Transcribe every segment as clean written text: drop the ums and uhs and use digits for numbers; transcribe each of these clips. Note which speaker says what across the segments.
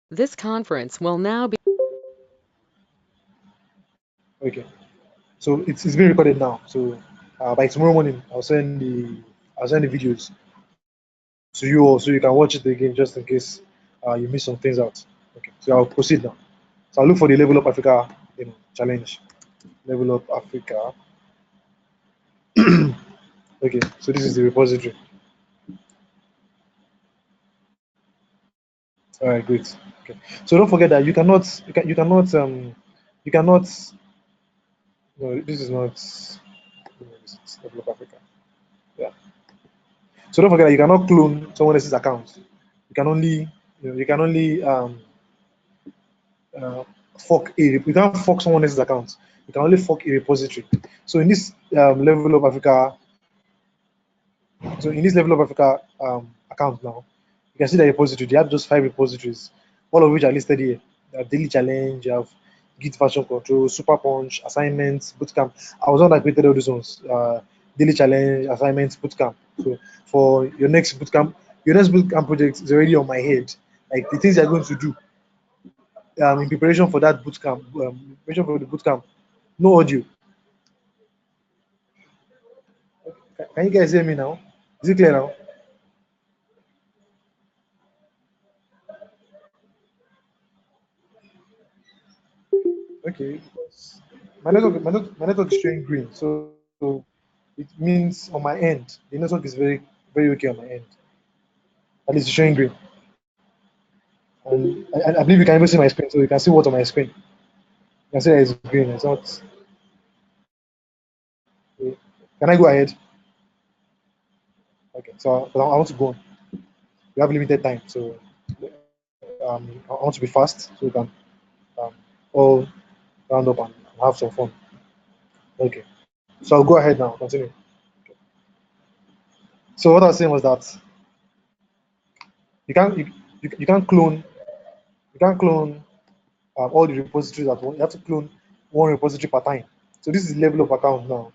Speaker 1: This conference will now be.
Speaker 2: Okay. So it's being recorded now. So by tomorrow morning, I'll send the videos to you all so you can watch it again just in case you miss some things out. Okay. So I'll proceed now. So I'll look for the Level Up Africa, challenge. Level Up Africa. Okay. So this is the repository. All right. Great. Okay. So don't forget that you cannot. No, this is not. This is Level Up Africa. Yeah. So don't forget that you cannot clone someone else's account. You can only you can only uh, you can't fork someone else's account. You can only fork a repository. So in this level of Africa, so in this level of Africa account now, you can see the repository. They have just 5 repositories, all of which are listed here. They have Daily Challenge, you have Git version control, Super Punch, assignments, bootcamp. I was on that created all these ones. Daily Challenge, assignments, bootcamp. So for your next bootcamp project is already on my head. Like the things you're going to do in preparation for that bootcamp, preparation for the bootcamp. No audio. Can you guys hear me now? Is it clear now? Okay. My network is showing green, so it means on my end the network is very okay on my end. At least it's showing green, and I believe you can even see my screen, so you can see what's on my screen. You can see that it's green. It's not. Can I go ahead? Okay. So I want to go on. We have limited time, so I want to be fast, so we can um, all round up and have some fun. Okay. So I'll go ahead now. Continue. So what I was saying was that you can't you can't clone you can't clone all the repositories at once. You have to clone one repository per time. So this is the level of account now.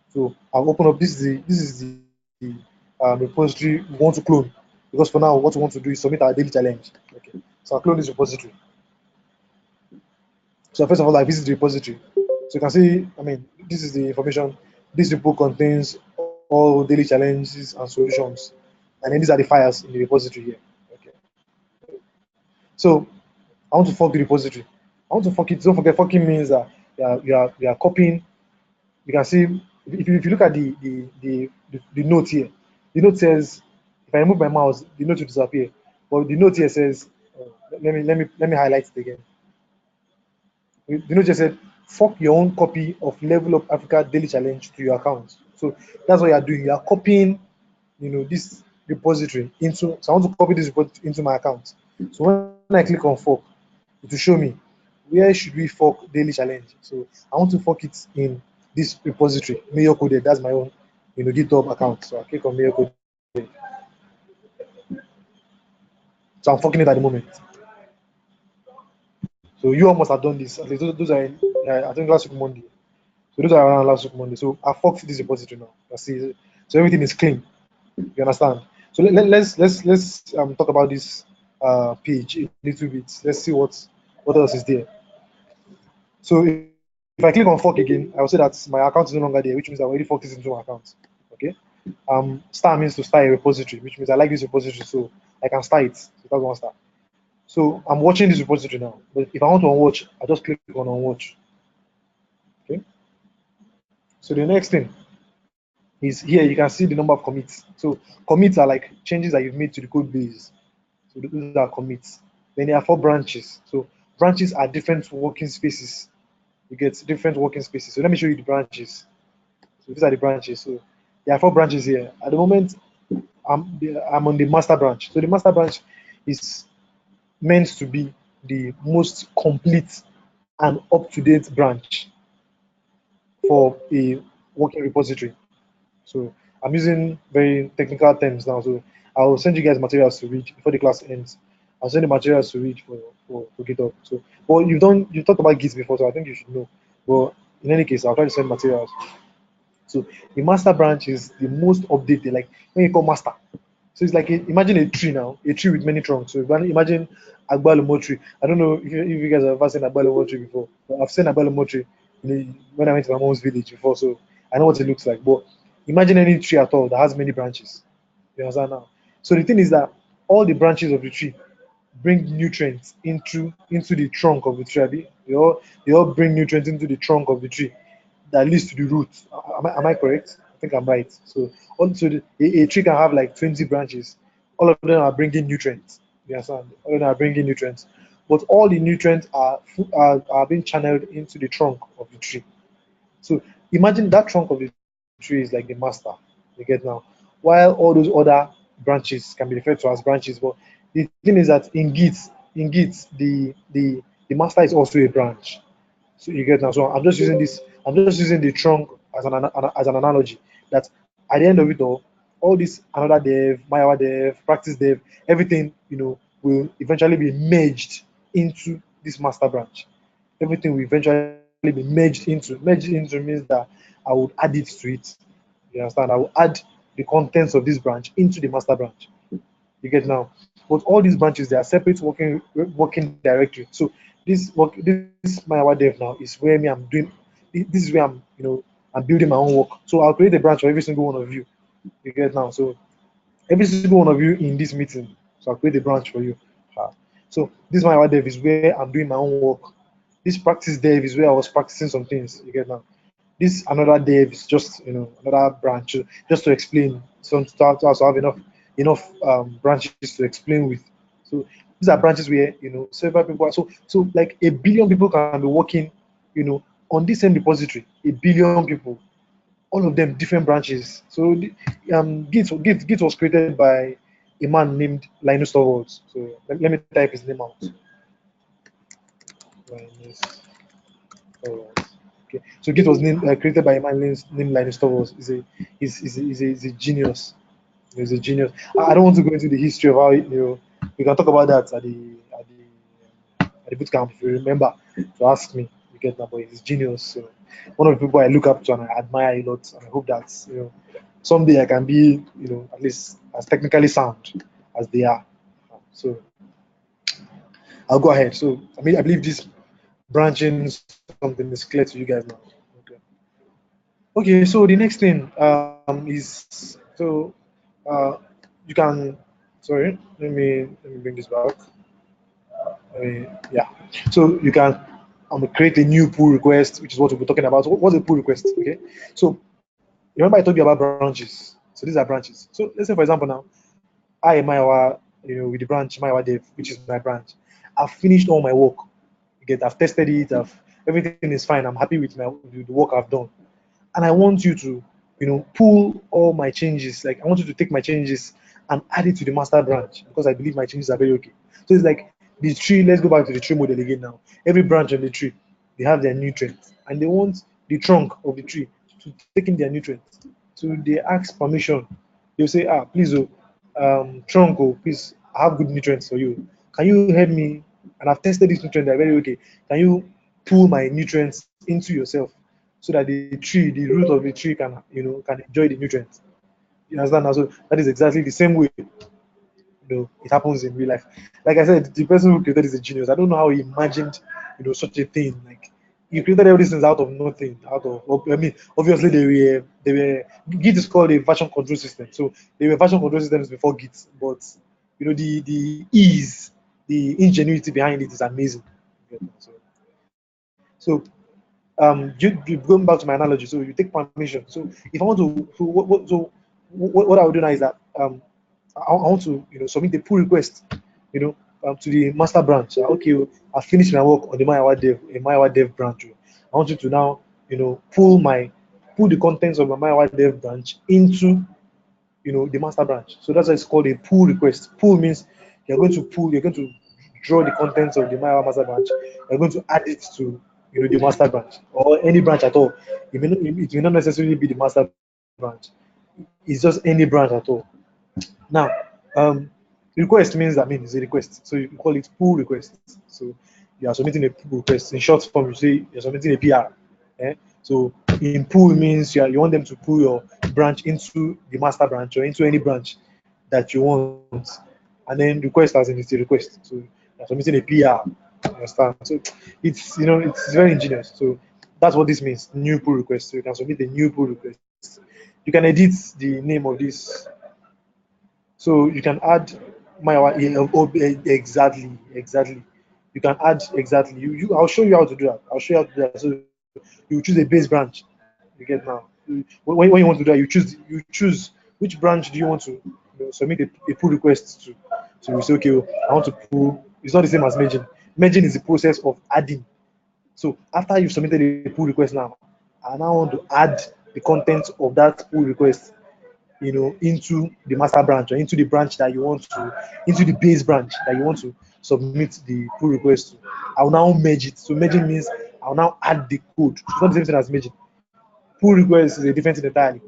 Speaker 2: So I'll open up. This is the repository we want to clone because for now what we want to do is submit our daily challenge. Okay. So I'll clone this repository. So first of all, I visit the repository. So you can see, I mean, this is the information. This repo contains all daily challenges and solutions. And then these are the files in the repository here. Okay. So I want to fork the repository. I want to fork it. Don't forget, forking means that you are copying. You can see if you look at the note here, the note says if I remove my mouse, the note will disappear. But the note here says, let me highlight it again. The note just said fork your own copy of Level Up Africa Daily Challenge to your account. So that's what you are doing. You are copying, this repository into. So I want to copy this repository into my account. So when I click on fork, it will show me where should we fork daily challenge. So I want to fork it in this repository, Mayor Coded. That's my own, GitHub account. So I click on Mayor Coded. So I'm forking it at the moment. So you all must have done this. At least those are I think last week Monday. So those are around last week Monday. So I forked this repository now. You see, so everything is clean. You understand? So let's talk about this page a little bit. Let's see what else is there. So if I click on fork again, I will say that my account is no longer there, which means I already forked this into my account. Okay. Star means to start a repository, which means I like this repository, so I can start it. So that's one star. So I'm watching this repository now. But if I want to unwatch, I just click on unwatch. Okay. So the next thing is here you can see the number of commits. So commits are like changes that you've made to the code base. So those are commits. Then there are 4 branches. So branches are different working spaces. You get different working spaces. So let me show you the branches. So these are the branches. So there are 4 branches here. At the moment, I'm on the master branch. So the master branch is meant to be the most complete and up-to-date branch for a working repository. So I'm using very technical terms now. So I'll send you guys materials to read before the class ends. I'll send the materials to read for GitHub. So, well, you've talked about Git before, so I think you should know. But in any case, I'll try to send materials. So the master branch is the most updated. Like when you call master, So it's like imagine a tree now, a tree with many trunks. So imagine Agbalumo tree. I don't know if you guys have ever seen Agbalumo tree before. But I've seen Agbalumo tree when I went to my mom's village before, so I know what it looks like. But imagine any tree at all that has many branches. You understand now? So the thing is that all the branches of the tree bring nutrients into the trunk of the tree. They all bring nutrients into the trunk of the tree that leads to the roots. Am I correct? I think I'm right. So also a tree can have like 20 branches. All of them are bringing nutrients. You understand? All of them are bringing nutrients, but all the nutrients are being channeled into the trunk of the tree. So imagine that trunk of the tree is like the master. You get now. While all those other branches can be referred to as branches, but the thing is that in Git, the master is also a branch. So you get now. So I'm just using this. I'm just using the trunk as an analogy. That at the end of it all this another dev, Mayawa dev, practice dev, everything will eventually be merged into this master branch. Everything will eventually be merged into. Merged into means that I would add it to it. You understand? I will add the contents of this branch into the master branch. You get now. But all these branches they are separate working directory. So this Mayawa dev now is where me I'm doing. This is where I'm building my own work. So I'll create a branch for every single one of you. You get now. So every single one of you in this meeting. So I'll create a branch for you. So this Mayawa dev is where I'm doing my own work. This practice dev is where I was practicing some things. You get now. This another dev is just another branch just to explain. So to also have enough branches to explain with. So these are branches where several people are, so like a billion people can be working on this same repository. A billion people, all of them different branches. So Git was created by a man named Linus Torvalds. So let me type his name out. Linus Torvalds. Okay. So Git was created by a man named Linus Torvalds. He's a genius. He's a genius. I don't want to go into the history of how we can talk about that at the boot camp if you remember to ask me. You get that, but he's genius. So one of the people I look up to and I admire a lot, and I hope that someday I can be at least as technically sound as they are. So I'll go ahead. So I believe this branching something is clear to you guys now. Okay. Okay. So the next thing is uh, you can. Sorry, let me bring this back. Yeah. So you can create a new pull request, which is what we'll be talking about. So what's a pull request? Okay. So remember I told you about branches. So these are branches. So let's say for example now, I am Mayawa, with the branch Mayawa Dev, which is my branch. I've finished all my work. I've tested it. Everything is fine. I'm happy with the work I've done, and I want you to, pull all my changes. Like I want you to take my changes and add it to the master branch because I believe my changes are very okay. So it's like the tree. Let's go back to the tree model again now. Every branch on the tree, they have their nutrients, and they want the trunk of the tree to take in their nutrients. So they ask permission. They'll say, please, trunk, please, I have good nutrients for you. Can you help me? And I've tested these nutrients; they're very okay. Can you pull my nutrients into yourself so that the tree, the root of the tree can enjoy the nutrients? You understand? Now, so that is exactly the same way it happens in real life. Like I said, the person who created is a genius. I don't know how he imagined such a thing. Like he created all these things out of nothing. Obviously they were Git is called a version control system. So they were version control systems before Git, but the ease, the ingenuity behind it is amazing. So going back to my analogy, so you take permission. So if I want to, what I would do now is that I want to submit a pull request, to the master branch. Okay, I finished my work on the Mayawa Dev branch. I want you to now pull the contents of my Mayawa Dev branch into the master branch. So that's why it's called a pull request. Pull means you're going to draw the contents of the Mayawa master branch. You're going to add it to the master branch or any branch at all. It may not necessarily be the master branch. It's just any branch at all. Now, request means it's a request. So you call it pull request. So you are submitting a pull request. In short form, you say you're submitting a PR. So in pull means you want them to pull your branch into the master branch or into any branch that you want, and then request as in it's a request. So you're submitting a PR. You understand? So it's very ingenious. So that's what this means. New pull request. So you can submit a new pull request. You can edit the name of this. So you can add exactly. You can add exactly. I'll show you how to do that. I'll show you how to do that. So you choose a base branch. You get now. When you want to do that, you choose which branch do you want to submit a pull request to. So you say, okay, I want to pull. It's not the same as merging. Merging is the process of adding. So after you've submitted a pull request now, I now want to add the content of that pull request, into the master branch or into the branch that you want to, into the base branch that you want to submit the pull request to. I'll now merge it. So merging means I'll now add the code. It's not the same thing as merging. Pull request is a different thing entirely.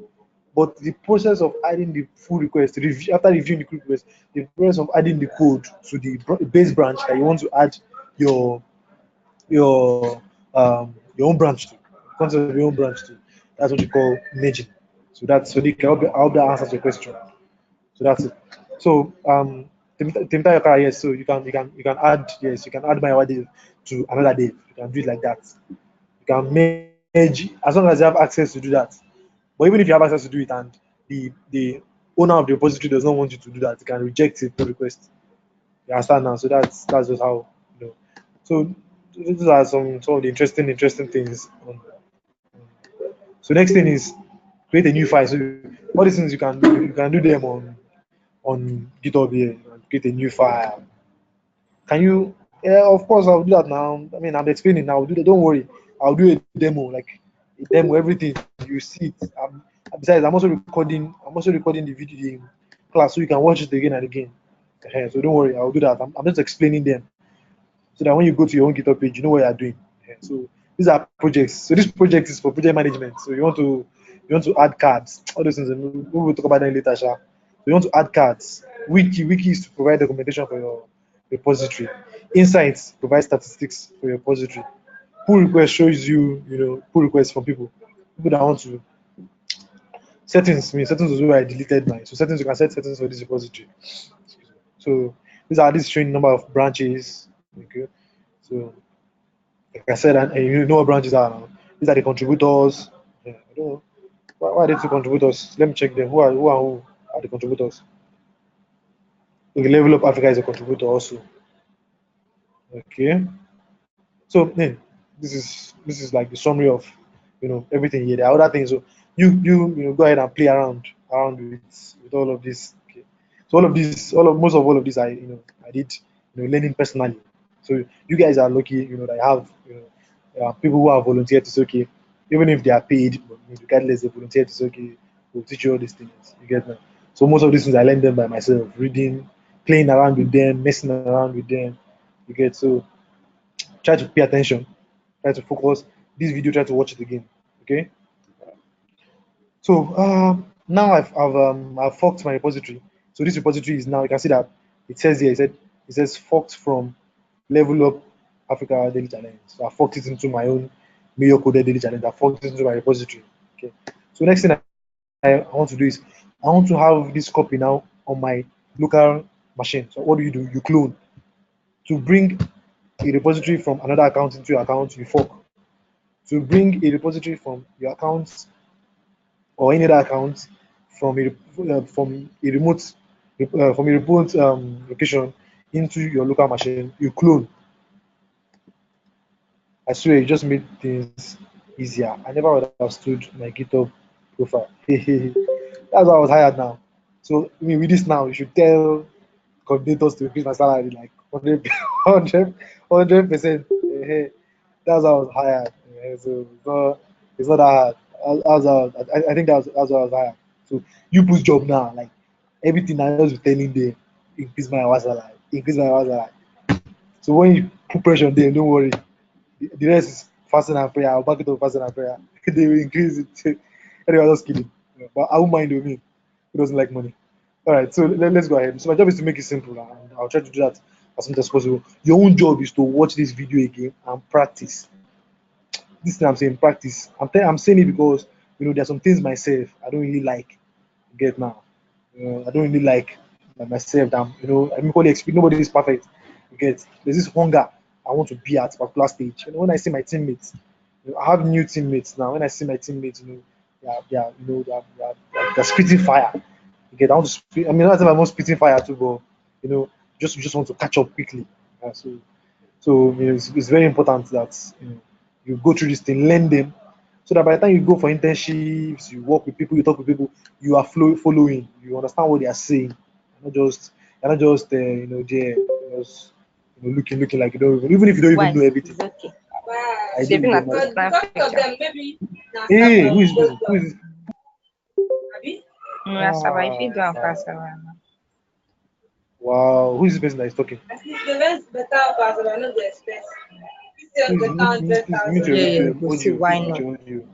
Speaker 2: But the process of adding the pull request, after reviewing the pull request, the process of adding the code to the base branch that you want to add your your own branch to, concept of your own branch to. That's what you call merging. So Nick, I hope that answers your question. So that's it. So Temita yes. So you can add, yes, you can add my dev to another dev. You can do it like that. You can merge as long as you have access to do that. But even if you have access to do it and the owner of the repository does not want you to do that, you can reject a pull request. You understand now? So that's just how. So these are some of the interesting things. So next thing is create a new file. So all these things you can do them on GitHub here. You can create a new file. Can you? Yeah, of course I'll do that now. I mean, I'm explaining now. I'll do that. Don't worry. I'll do a demo, like a demo, everything. You see it. Besides, I'm also recording the video, the class, so you can watch it again and again. So don't worry. I'll do that. I'm just explaining them so that when you go to your own GitHub page, you know what you are doing. So these are projects. So this project is for project management. So you want to add cards, all those things. And we will talk about that later, Sha. So you want to add cards. Wiki is to provide documentation for your repository. Insights provide statistics for your repository. Pull request shows pull requests from people that want to. Settings is where I deleted mine. So settings, you can set settings for this repository. So these showing number of branches. Okay. So like I said, and you know what branches are now. These are the contributors. Yeah, I don't know. Why are they two contributors? Let me check them. Who are the contributors? Okay, Level Up Africa is a contributor also. Okay. So this is like the summary of everything here. There are other things. So you go ahead and play around with all of this. Okay. So all of this, most of all of this I did learning personally. So you guys are lucky, that I have people who are volunteered to say, okay, even if they are paid, but regardless they volunteer to say, okay, we'll teach you all these things. You get me? So most of these things I learned them by myself, reading, playing around with them, messing around with them. You get, so try to pay attention, try to focus. This video, try to watch it again. Okay. So now I've forked my repository. So this repository is now, you can see that it says here, it says forked from Level Up Africa Daily Challenge. So I forked it into my own Mayo Coded Daily Challenge. I forked it into my repository. Okay. So next thing I want to do is I want to have this copy now on my local machine. So what do? You clone. To bring a repository from another account into your account, you fork. To bring a repository from your account or any other account from a remote location into your local machine, you clone. I swear, it just made things easier. I never understood my GitHub profile. That's why I was hired now. So I mean, with this now, you should tell coordinators to increase my salary like 100%. That's why I was hired. So it's not that hard. I think that's why I was hired. So you put job now, like everything I was telling them, increase my hours salary, increase my hours salary. So when you put pressure on them, don't worry. The rest is fasting and prayer. I'll back it up fasting and prayer. They will increase it. Anyway, I was just kidding. Yeah, but I won't mind with me. Who doesn't like money? All right, so let's go ahead. So my job is to make it simple, and I'll try to do that as much as possible. Your own job is to watch this video again and practice. This thing I'm saying, practice. I'm saying it because there's some things myself I don't really like. Get now? I don't really like myself. That nobody is perfect. You get there's this hunger I want to be at a particular stage. When I see my teammates, I have new teammates now. When I see my teammates, they're spitting fire. You get I want to spit. I mean, not that I'm not spitting fire too, but you just want to catch up quickly. So it's very important that you go through this thing, learn them, so that by the time you go for internships, you work with people, you talk with people, you are following, you understand what they are saying. You're not just there, just looking like you don't even if you don't even
Speaker 3: Why?
Speaker 2: know everything.
Speaker 3: It's okay.
Speaker 2: I
Speaker 3: Saving
Speaker 2: didn't
Speaker 3: at
Speaker 2: get my.
Speaker 3: Instagram picture.
Speaker 2: Hey, who is this person? Who is this?
Speaker 3: Saba, if you
Speaker 2: Ah,
Speaker 3: do am
Speaker 2: wow.
Speaker 3: fast, Saba.
Speaker 2: Wow, who is this person that is talking? Please mute your
Speaker 3: Yeah, yeah,
Speaker 2: video
Speaker 3: go see
Speaker 2: audio.
Speaker 3: why
Speaker 2: Please mute
Speaker 3: not.
Speaker 2: your audio.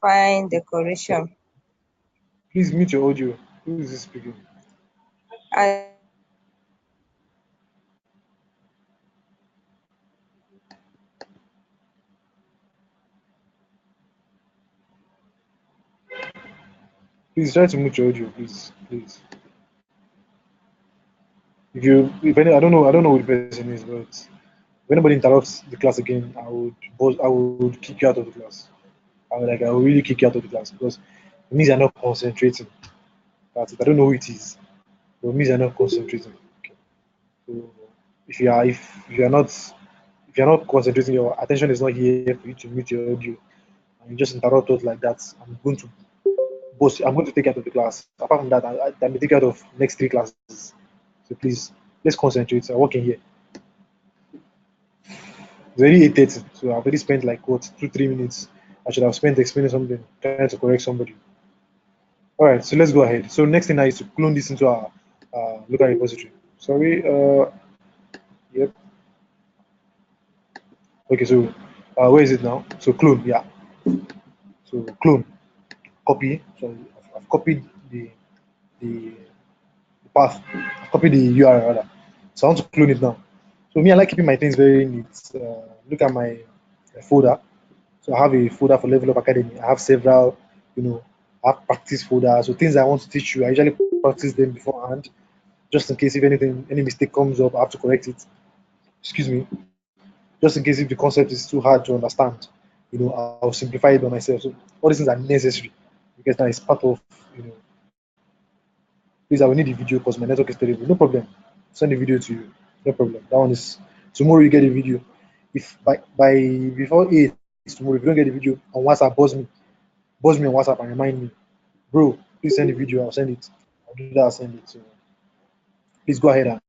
Speaker 3: Fine decoration.
Speaker 2: Please mute your audio. Who is this speaking?
Speaker 3: I
Speaker 2: Please try to mute your audio, please. I don't know who the person is, but if anybody interrupts the class again, I would kick you out of the class. I will really kick you out of the class because it means you're not concentrating. That's it. I don't know who it is, but it means you're not concentrating. Okay. So if you're not concentrating, your attention is not here for you to mute your audio, and you just interrupt us like that. I'm going to take you out of the class. Apart from that, I may take you out of next 3 classes. So please, let's concentrate. I'm working here. It's already 8:30, so I've already spent like what 2-3 minutes. I should have spent explaining something, trying to correct somebody. All right, so let's go ahead. So next thing now is to clone this into our local repository. Sorry. Yep. Okay. So where is it now? So clone. Yeah. So clone. Copy. So I've copied the path. I've copied the URL rather. So I want to clone it now. So me, I like keeping my things very neat. Look at my folder. So I have a folder for Level Up Academy. I have several, I have practice folders. So things I want to teach you, I usually practice them beforehand, just in case if any mistake comes up, I have to correct it. Excuse me. Just in case if the concept is too hard to understand, I'll simplify it by myself. So all these things are necessary because now it's part of, you know, please, I will need the video because my network is terrible. No problem. Send the video to you. No problem. That one is tomorrow. You get the video. If by before 8 tomorrow, if you don't get the video on WhatsApp, buzz me on WhatsApp and remind me, bro. Please send the video. I'll send it. I'll do that. I'll send it. So please go ahead and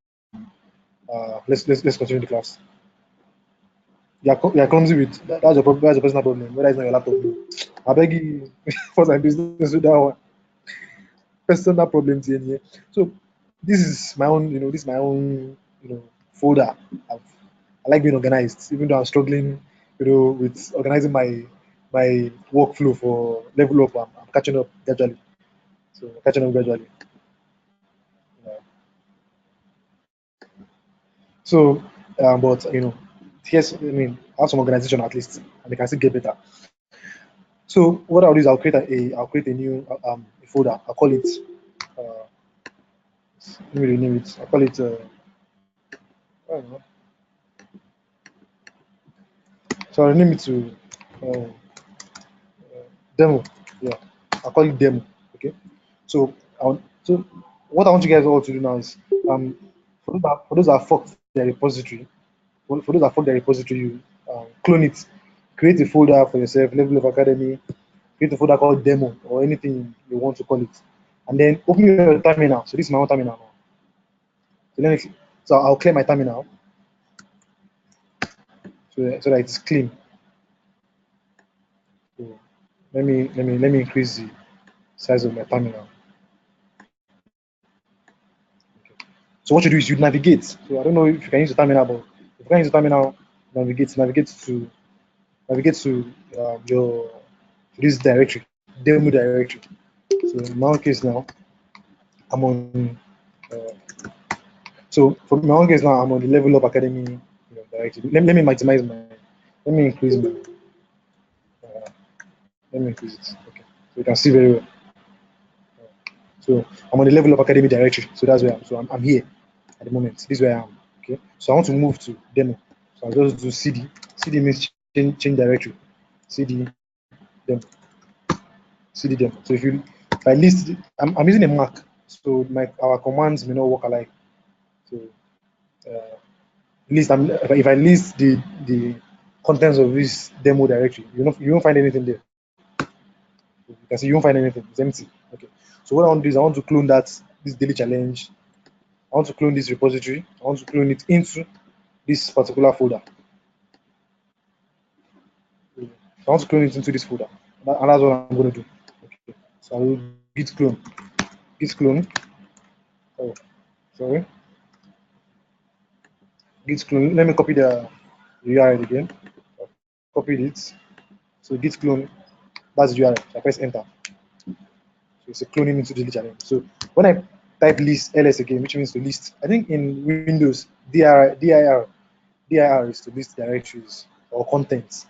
Speaker 2: let's continue the class. You're clumsy with that's your problem. That's your personal problem. Whether it's not your laptop, no. I beg you, for my business with that one. Personal problem to here. So this is my own, this is my own, folder. I've, I like being organized, even though I'm struggling, with organizing my workflow for level up. I'm catching up gradually. So catching up gradually. Yeah. So, but I have some organization at least, and they can still get better. So what I'll do is I'll create a new a folder. I'll call it. Uh, let me rename it. I'll call it. I don't know. So I'll rename it to uh, demo. Yeah, I'll call it demo. Okay. So what I want you guys all to do now is for those that forked their repository, for those that forked their repository, you clone it, create a folder for yourself, Level of Academy, create a folder called demo or anything you want to call it, and then open your terminal. So this is my own terminal now. So I'll clear my terminal so that it's clean. So let me increase the size of my terminal. So what you do is you navigate. So I don't know if you can use the terminal, but if you can use the terminal, navigate to your to this directory, demo directory. So in my own case now, I'm on. So for my own case now, I'm on the Level Up Academy directory. Let me maximize my. Let me increase my. Uh, let me increase it. Okay, so you can see very well. So I'm on the level of academy directory. So that's where I'm here at the moment. This is where I am. Okay. So I want to move to demo. So I'll just do CD. CD means change directory. CD demo. CD demo. So if I list, I'm using a Mac, so our commands may not work alike. So if I list the contents of this demo directory, you won't find anything there. You can see you won't find anything. It's empty. Okay. So what I want to do is I want to clone this daily challenge. I want to clone this repository. I want to clone it into this particular folder. I want to clone it into this folder, and that's what I'm going to do. Okay. So I will git clone. Oh, sorry. Git clone. Let me copy the URL again. Copied it. So git clone. That's the URL. So I press enter. So it's a cloning into daily challenge. So when I type list ls again, which means to list, I think in Windows dir is to list directories or contents.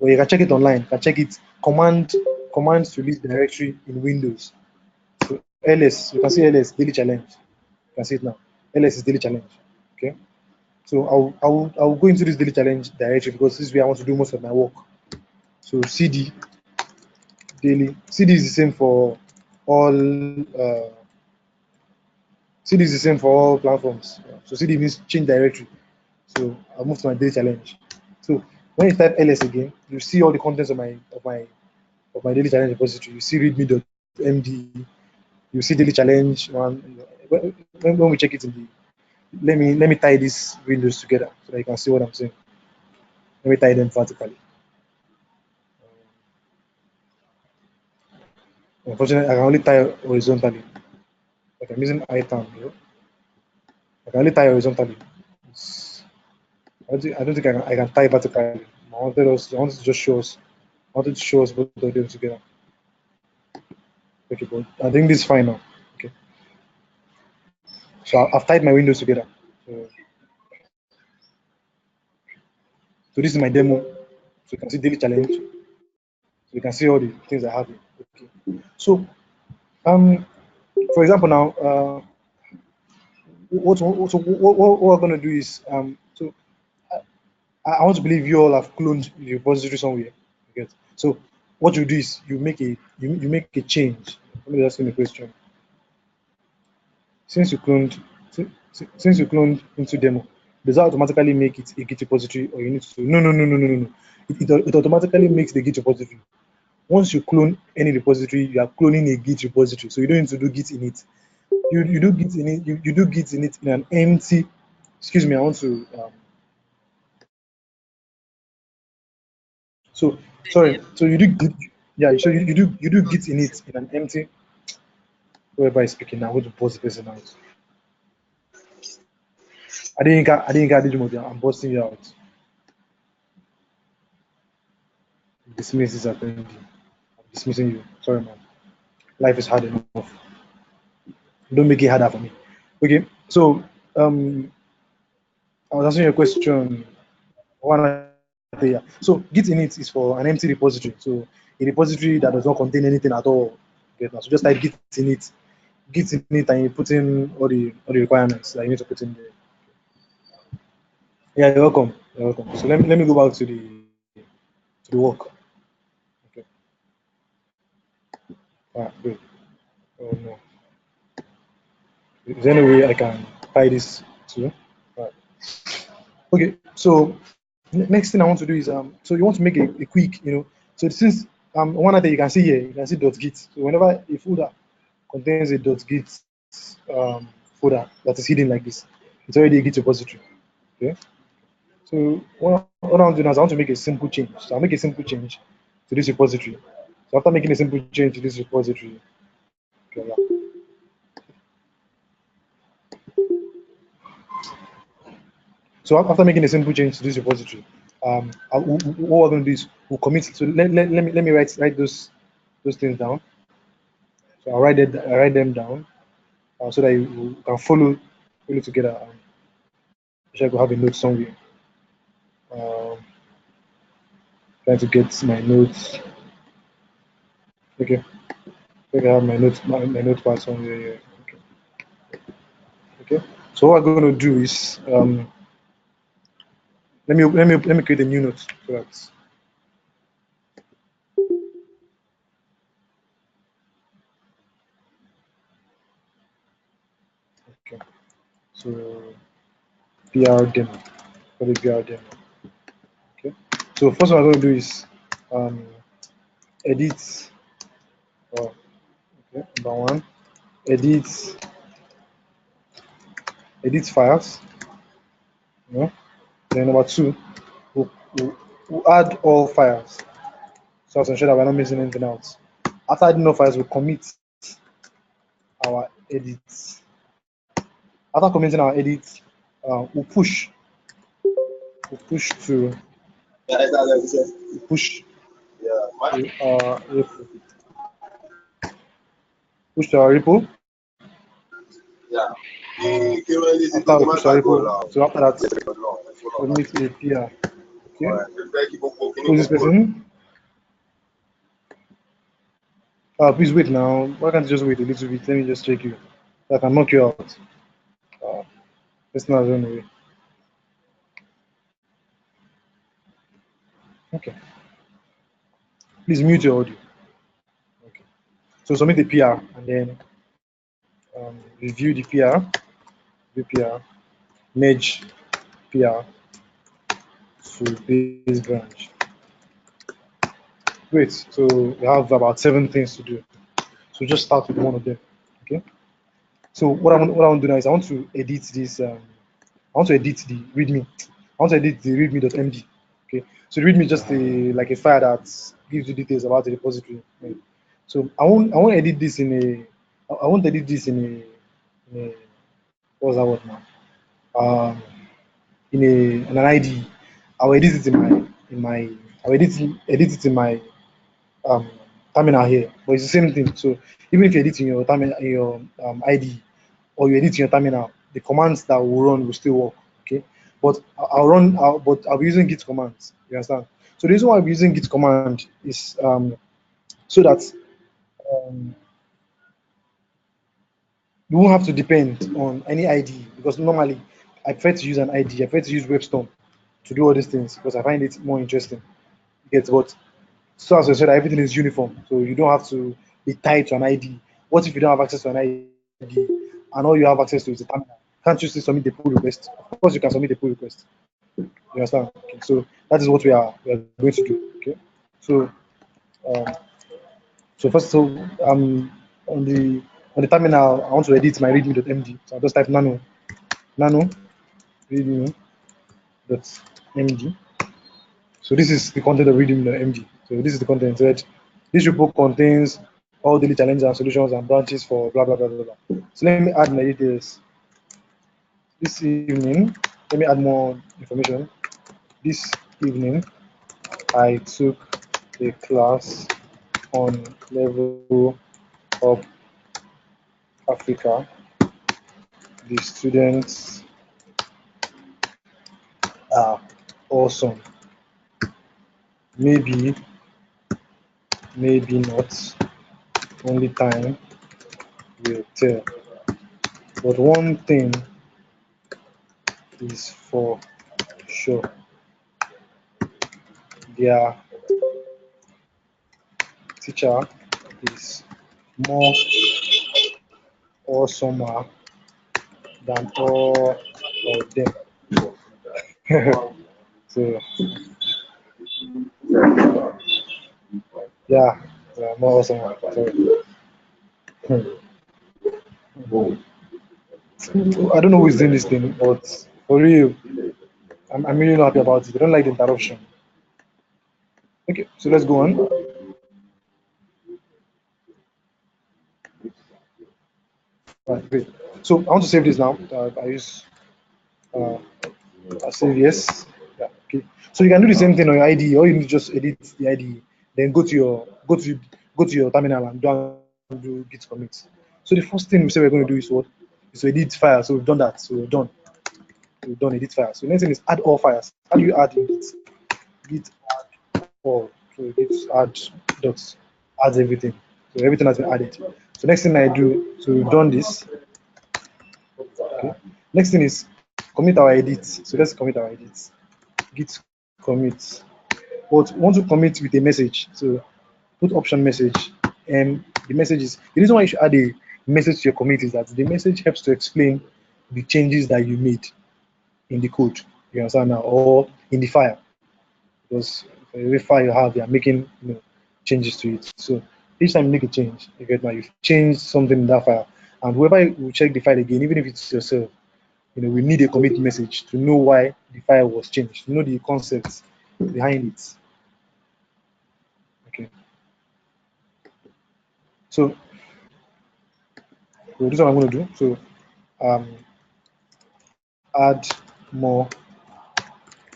Speaker 2: But you can check it online. You can check it commands to list directory in Windows. So ls, you can see ls daily challenge. You can see it now. ls is daily challenge. Okay. So I'll go into this daily challenge directory because this is where I want to do most of my work. So cd daily. cd is the same for all cd is the same for all platforms. So cd means change directory. So I'll move to my daily challenge. So when you type ls again, you see all the contents of my daily challenge repository. You see readme.md, you see daily challenge one. When we check it in the let me tie these windows together so that you can see what I'm saying. Let me tie them vertically. Unfortunately, I can only tie horizontally. Like I'm using item here. I can only tie horizontally. I don't think I can tie vertically. I wanted to just show us. I wanted to show us both of them together. Okay, but I think this is fine now. Okay. So I've tied my windows together. So this is my demo. So you can see daily challenge. So you can see all the things I have here. Okay. So for example now, what we're going to do is I want to believe you all have cloned the repository somewhere. Okay. So what you do is you make a change. Let me ask you a question. Since you cloned since you cloned into demo, does that automatically make it a Git repository, or you need to? No. It automatically makes the Git repository. Once you clone any repository, you are cloning a Git repository, so you don't need to do Git init. You do Git init. You do Git init in an empty. Excuse me, I want to. So sorry. So you do Git. Yeah. So you do Git init in an empty. Whoever is speaking now, I want to pause the person out. I didn't get it. I'm busting you out. Dismiss this attendee. I'm dismissing you. Sorry, man. Life is hard enough. Don't make it harder for me. Okay. So I was answering your question. So Git init is for an empty repository. So a repository that does not contain anything at all. Okay, so just type Git init, and you put in all the requirements that you need to put in there. Yeah, you're welcome. You're welcome. So let me go back to the work. Okay. Good. Oh no. Is there any way I can tie this to? Right. Okay. So next thing I want to do is so you want to make a quick, so since one other you can see here, you can see .git. So whenever a folder contains a .git folder that is hidden like this, it's already a Git repository. Okay. So what I'm doing is I want to make a simple change. So I'll make a simple change to this repository. So after making a simple change to this repository, okay, yeah. So after making a simple change to this repository, what we're going to do is we'll commit. So let me write those things down. So I write them down so that you can follow together. I should have a note somewhere. Um, Trying to get my notes. Okay. Maybe I have my notepad somewhere here. Okay. Okay. So what I'm going to do is let me create a new note so that okay. So PR demo for the PR demo. Okay. So first one I'm going to do is um, edit. Oh, okay. Number one, edit edit files. You know. Then number two, we'll add all files so as to ensure that we're not missing anything out. After adding all files, we'll commit our edits. After committing our edits, we'll push to push repo. Push to our repo. After we push to our repo, so after that, submit a PR. Okay. Who's this person? Please wait now. Why can't you just wait a little bit? Let me just check you. I can knock you out. Uh, let's not run away. Okay. Please mute your audio. Okay. So submit the PR and then review the PR, merge PR to base branch. Great. So we have about 7 things to do. So just start with one of them. Okay. So what I want to do now is I want to edit this. I want to edit the README. I want to edit the README.md. Okay. So the README is just like a file that gives you details about the repository. Okay. So I won't edit this in a I won't edit this in a what's that word now? Um, in an ID. I'll edit it in my I'll edit it in my um, terminal here, but it's the same thing. So even if you edit in your terminal in your ID or you edit in your terminal, the commands that will run will still work. Okay, but I'll be using Git commands. You understand? So the reason why I'll be using Git command is so that um, you won't have to depend on any ID because normally I prefer to use an ID. I prefer to use WebStorm to do all these things because I find it more interesting. Get what? So as I said, everything is uniform, so you don't have to be tied to an ID. What if you don't have access to an ID and all you have access to is a terminal? Can't you still submit the pull request? Of course, you can submit the pull request. You understand? Okay. So that is what we are going to do. Okay. So um, so first, on the terminal, I want to edit my readme.md. So I'll just type nano readme.md. So this is the content of readme.md. So this is the content that this report contains all daily challenges and solutions and branches for blah blah blah blah blah. So let me add my details. This evening, let me add more information. This evening, I took a class on level of Africa. The students are awesome. Maybe, maybe not. Only time will tell. But one thing is for sure. Their teacher is more awesomer than all of them. So yeah, more awesomer. So I don't know who is doing this thing, but for real, I'm really not happy about it. I don't like the interruption. Okay, so let's go on. Right, great. So I want to save this now. I use uh, I save yes. Yeah, okay. So you can do the same thing on your ID, or you need to just edit the ID, then go to your terminal and do git commit. So the first thing we say we're going to do is what? Is to edit files. So we've done that. So we're done. We've done edit files. So the next thing is add all files. How do you add in Git? Git add all. So Git add dots adds everything. So everything has been added. So next thing I do to done this, okay. Next thing is commit our edits. So let's commit our edits. Git commit. But want to commit with a message. So put option message. And the message is the reason why you should add a message to your commit is that the message helps to explain the changes that you made in the code. You understand now, or in the file, because every file you have, you are making changes to it. So each time you make a change, you get now you've changed something in that file, and whoever will check the file again, even if it's yourself, we need a commit message to know why the file was changed, to know the concepts behind it. Okay. So this is what I'm going to do. So add more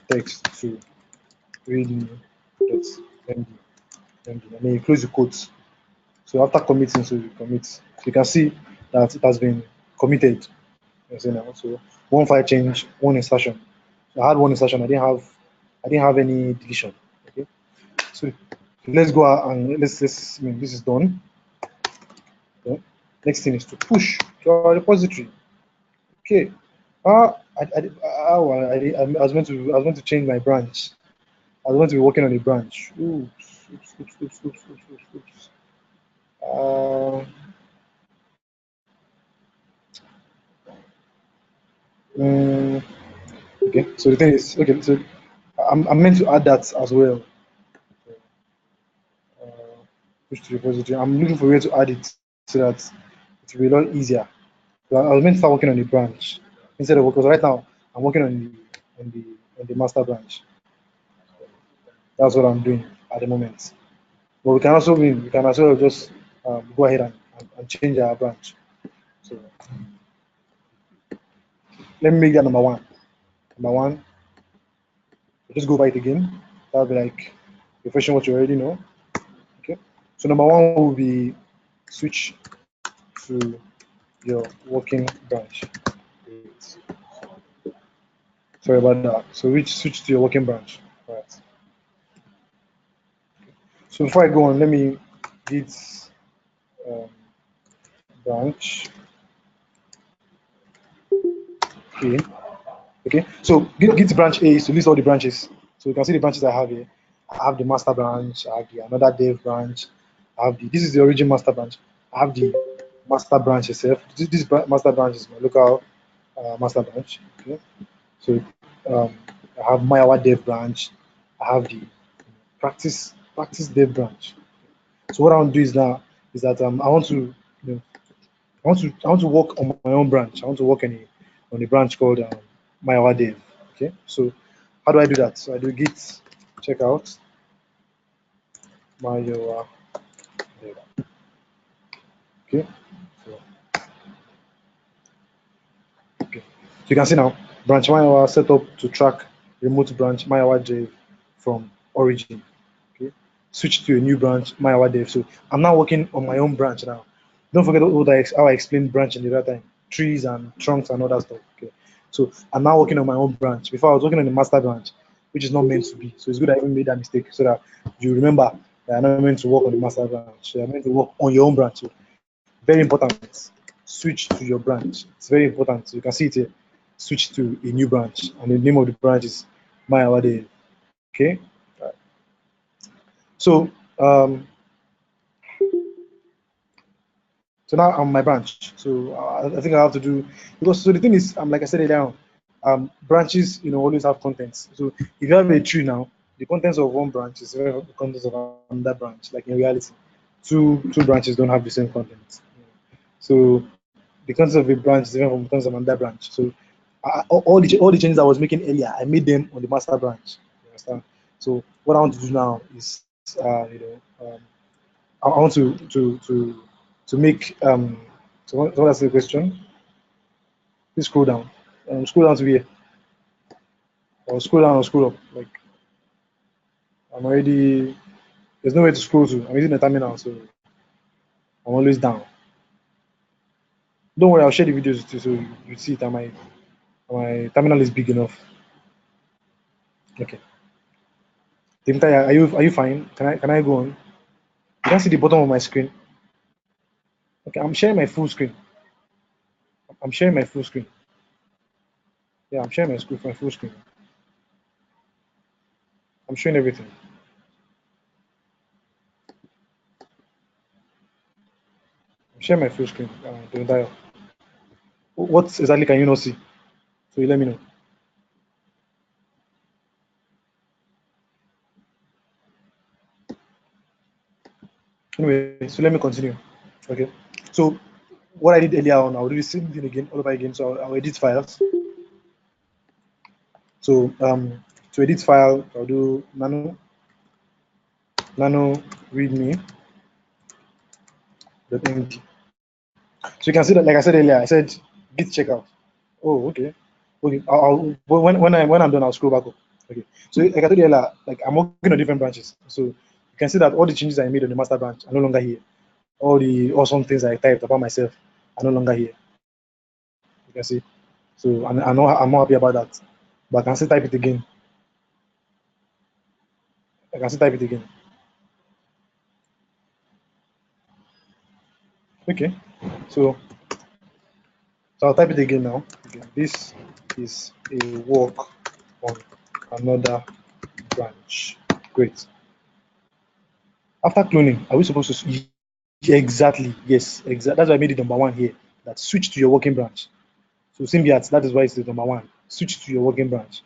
Speaker 2: text to readme.md, and then you close the quotes. So after committing, so you commit. So you can see that it has been committed. So one file change, one insertion. So I had one insertion. I didn't have any deletion. Okay. So let's go out and let's. This is done. Okay. Next thing is to push to our repository. Okay. I was meant to change my branch. I was going to be working on a branch. Oops. Uh, mm, okay, so the thing is, okay, so I'm meant to add that as well. Uh, Push to repository. I'm looking for a way to add it so that it will be a lot easier. So I was meant to start working on the branch instead of, because right now I'm working on the master branch. That's what I'm doing at the moment. But we can as well just go ahead and change our branch. So let me make that number one. Number one, just go over it again. That'll be like refreshing what you already know. Okay. So number one will be switch to your working branch. Sorry about that. So switch to your working branch. All right. So before I go on, let me git um, branch. Okay. Okay. So git branch A is to list all the branches. So you can see the branches I have here. I have the master branch. I have the another dev branch. This is the origin master branch. I have the master branch itself. This master branch is my local master branch. Okay. So um, I have my our dev branch. I have the practice dev branch. So what I want to do is now is that I want to I want to work on my own branch. I want to work on a branch called my our dev. Okay. So how do I do that? So I do git checkout my dev. Okay. So okay. So you can see now branch my our set up to track remote branch my our dev from origin. Okay. Switch to a new branch, my our dev. So I'm now working on my own branch now. Don't forget how I explained branch in the other time, trees and trunks and all that stuff. Okay. So I'm now working on my own branch. Before I was working on the master branch, which is not meant to be. So it's good I even made that mistake so that you remember that I'm not meant to work on the master branch. So I'm meant to work on your own branch. So very important. Switch to your branch. It's very important. So you can see it here. Switch to a new branch, and the name of the branch is my our dev. Okay. So so now I'm my branch. So I think I have to do because so the thing is, like I said earlier, branches always have contents. So if you have a tree now, the contents of one branch is very the contents of another branch. Like in reality, two branches don't have the same content. So the contents of a branch is different from the contents of another branch. So all the changes I was making earlier, I made them on the master branch. You understand? So what I want to do now is I want to make so that's the question. Please scroll down. Scroll down to here. Or scroll down or scroll up. Like I'm already there's no way to scroll to. I'm using the terminal, so I'm always down. Don't worry, I'll share the videos with you so you see it. My terminal is big enough. Okay. Dimtai, are you fine? Can I go on? You can see the bottom of my screen. Okay, I'm sharing my full screen. I'm sharing my full screen. Yeah, I'm sharing my full screen. I'm showing everything. I'm sharing my full screen. The entire. What exactly can you not see? So you let me know. Anyway, so let me continue. Okay. So what I did earlier on, I'll do the same thing again, all over again. So I'll edit files. So to edit file, I'll do nano readme.md. So you can see that, like I said earlier, I said git checkout. Oh, okay. Okay. When I'm done, I'll scroll back up. Okay. So like I told you earlier, like I'm working on different branches. So you can see that all the changes I made on the master branch are no longer here. All the awesome things I typed about myself are no longer here. You can see. So I'm not happy about that. But I can still type it again. I can still type it again. Okay. So I'll type it again now. Okay. This is a work on another branch. Great. After cloning, are we supposed to? Yeah, exactly. Yes, exactly. That's why I made it number one here. That switch to your working branch. So Symbiat, that is why it's the number one. Switch to your working branch.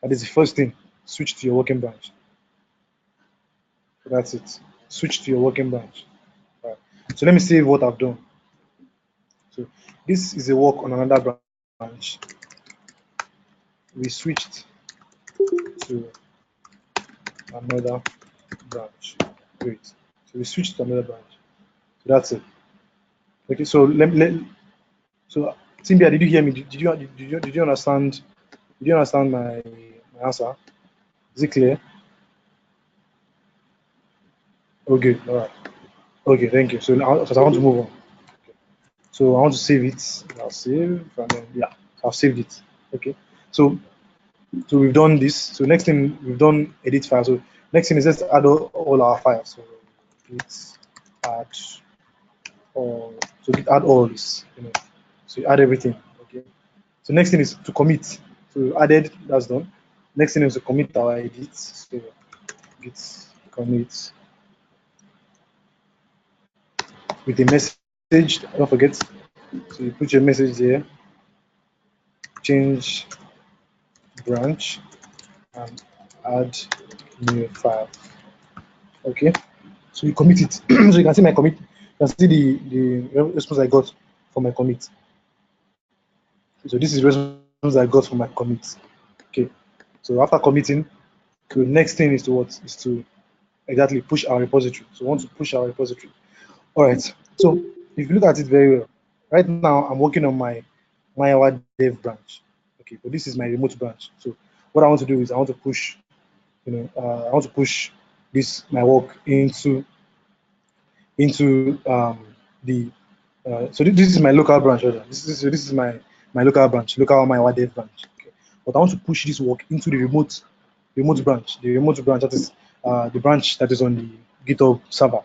Speaker 2: That is the first thing. Switch to your working branch. So that's it. Switch to your working branch. Right. So let me see what I've done. So this is a work on another branch. We switched to another branch. Great. So we switched to another branch. So that's it. Okay. So so Symbiat, did you hear me? Did you understand? Did you understand my answer? Is it clear? Okay, all right. Okay, thank you. So now, because I want to move on. So I want to save it. I'll save, and then yeah, I've saved it. Okay. So we've done this. So next thing we've done edit file. So next thing is let's add all our files. So git add all. So git add all this. So you add everything. Okay. So next thing is to commit. So added, that's done. Next thing is to commit our edits. So git commit with a message. Don't forget. So you put your message there, change branch, and add new file. Okay. So you commit it. So you can see my commit. You can see the response I got from my commit. So this is the response I got from my commit. Okay. So after committing, the next thing is to what? Is to exactly push our repository. So we want to push our repository. All right. So if you look at it very well, right now I'm working on my our dev branch. Okay, but this is my remote branch. So what I want to do is I want to push, I want to push this my work into the so this is my local branch. Rather. This is my local branch, local my dev branch. Okay. But I want to push this work into the remote branch, that is the branch that is on the GitHub server.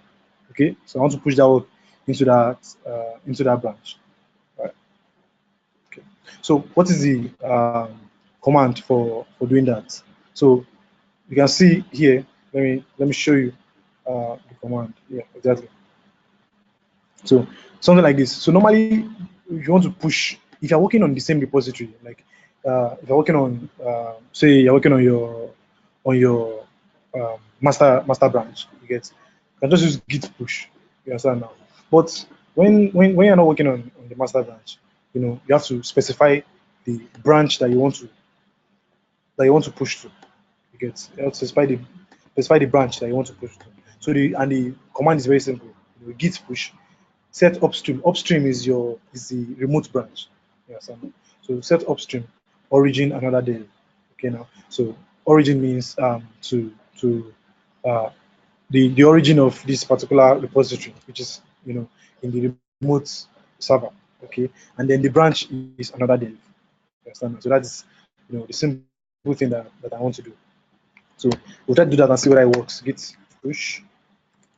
Speaker 2: Okay, so I want to push that work into that branch. Right. Okay. So what is the command for doing that? So you can see here. Let me show you the command. Yeah, exactly. So something like this. So normally, if you want to push, if you're working on the same repository, like if you're working on, say you're working on your master branch, you can just use git push. You understand now? But when you're not working on the master branch, you have to specify the branch that you want to push to. You have to specify the branch that you want to push to. So the command is very simple. Git push set upstream. Upstream is the remote branch. You understand? So set upstream, origin another dev. Okay now. So origin means to uh, the origin of this particular repository, which is in the remote server. Okay, and then the branch is another dev. You understand? So that's the simple thing that I want to do. So we'll try to do that and see whether it works. Git push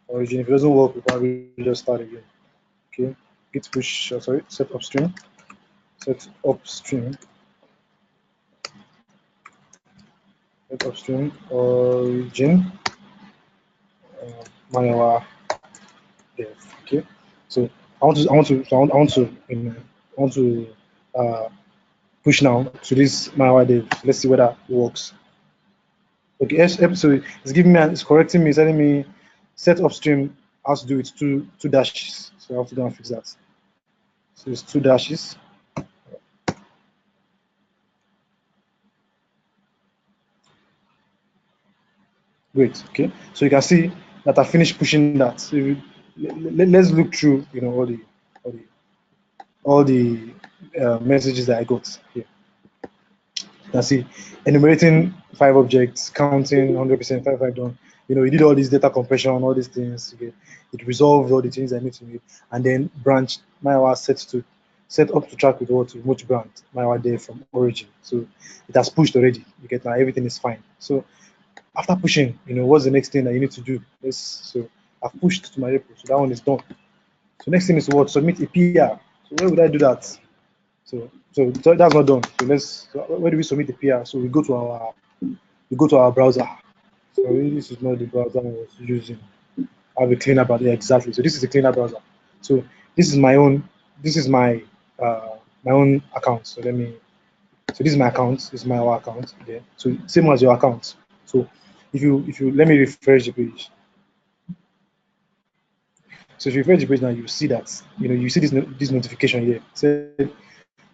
Speaker 2: origin. If it doesn't work, we'll probably just start again. Okay. git push, sorry, set upstream set upstream origin manual dev. Okay, so I want to push now to this manual dev. Let's see whether it works. Okay, so it's giving me, it's correcting me, it's telling me set upstream has to do with two dashes. So I have to go and fix that. So it's 2 dashes. Great. Okay, so you can see that I finished pushing that. So let's look through, all the messages that I got here. You can see enumerating 5 objects, counting 100%, 5 done. You did all this data compression, all these things. Okay, it resolved all the things I need to make, and then branch my hour set up to track with what remote branch my hour there from origin. So it has pushed already. You get now, everything is fine. So after pushing, what's the next thing that you need to do? So I've pushed to my repo, so that one is done. So next thing is what? Submit a PR. So where would I do that? So that's not done. So where do we submit the PR? So we go to our browser. So this is not the browser I was using. I have a cleaner browser. Yeah, exactly. So this is a cleaner browser. So this is my own. This is my own account. So this is my account. This is my our account. Okay. So same as your account. So if you let me refresh the page. So if you refresh the page now, you see that you see this notification here. So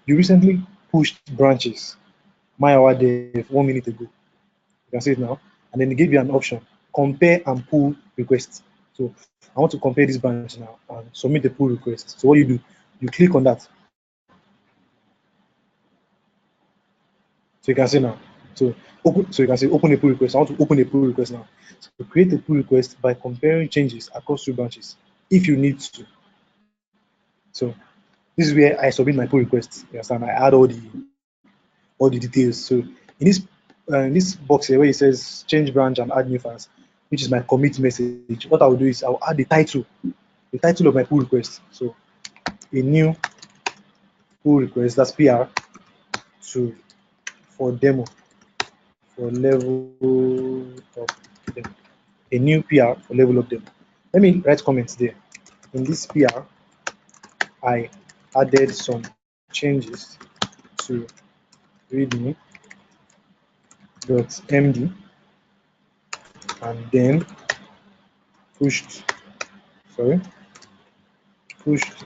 Speaker 2: you recently pushed branches my hour dev 1 minute ago. You can see it now. And then they give you an option, compare and pull request. So I want to compare this branch now and submit the pull request. So what do? You click on that. So you can see now. So you can say open a pull request. I want to open a pull request now. So create a pull request by comparing changes across 2 branches if you need to. So this is where I submit my pull request. You understand? I add all the details. So in this box here where it says change branch and add new files, which is my commit message, what I will do is I will add the title of my pull request. So a new pull request, that's PR, for demo, for level up demo. A new PR for level up demo. Let me write comments there. In this PR, I added some changes to readme.md and then pushed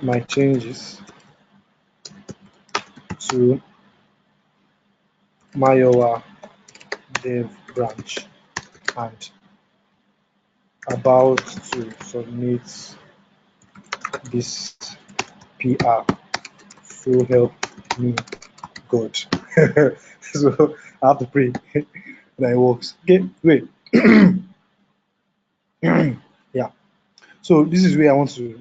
Speaker 2: my changes to Mayowa dev branch and about to submit this PR. So help me God. So I have to pray that it works. Okay, wait. Yeah. So this is where I want to,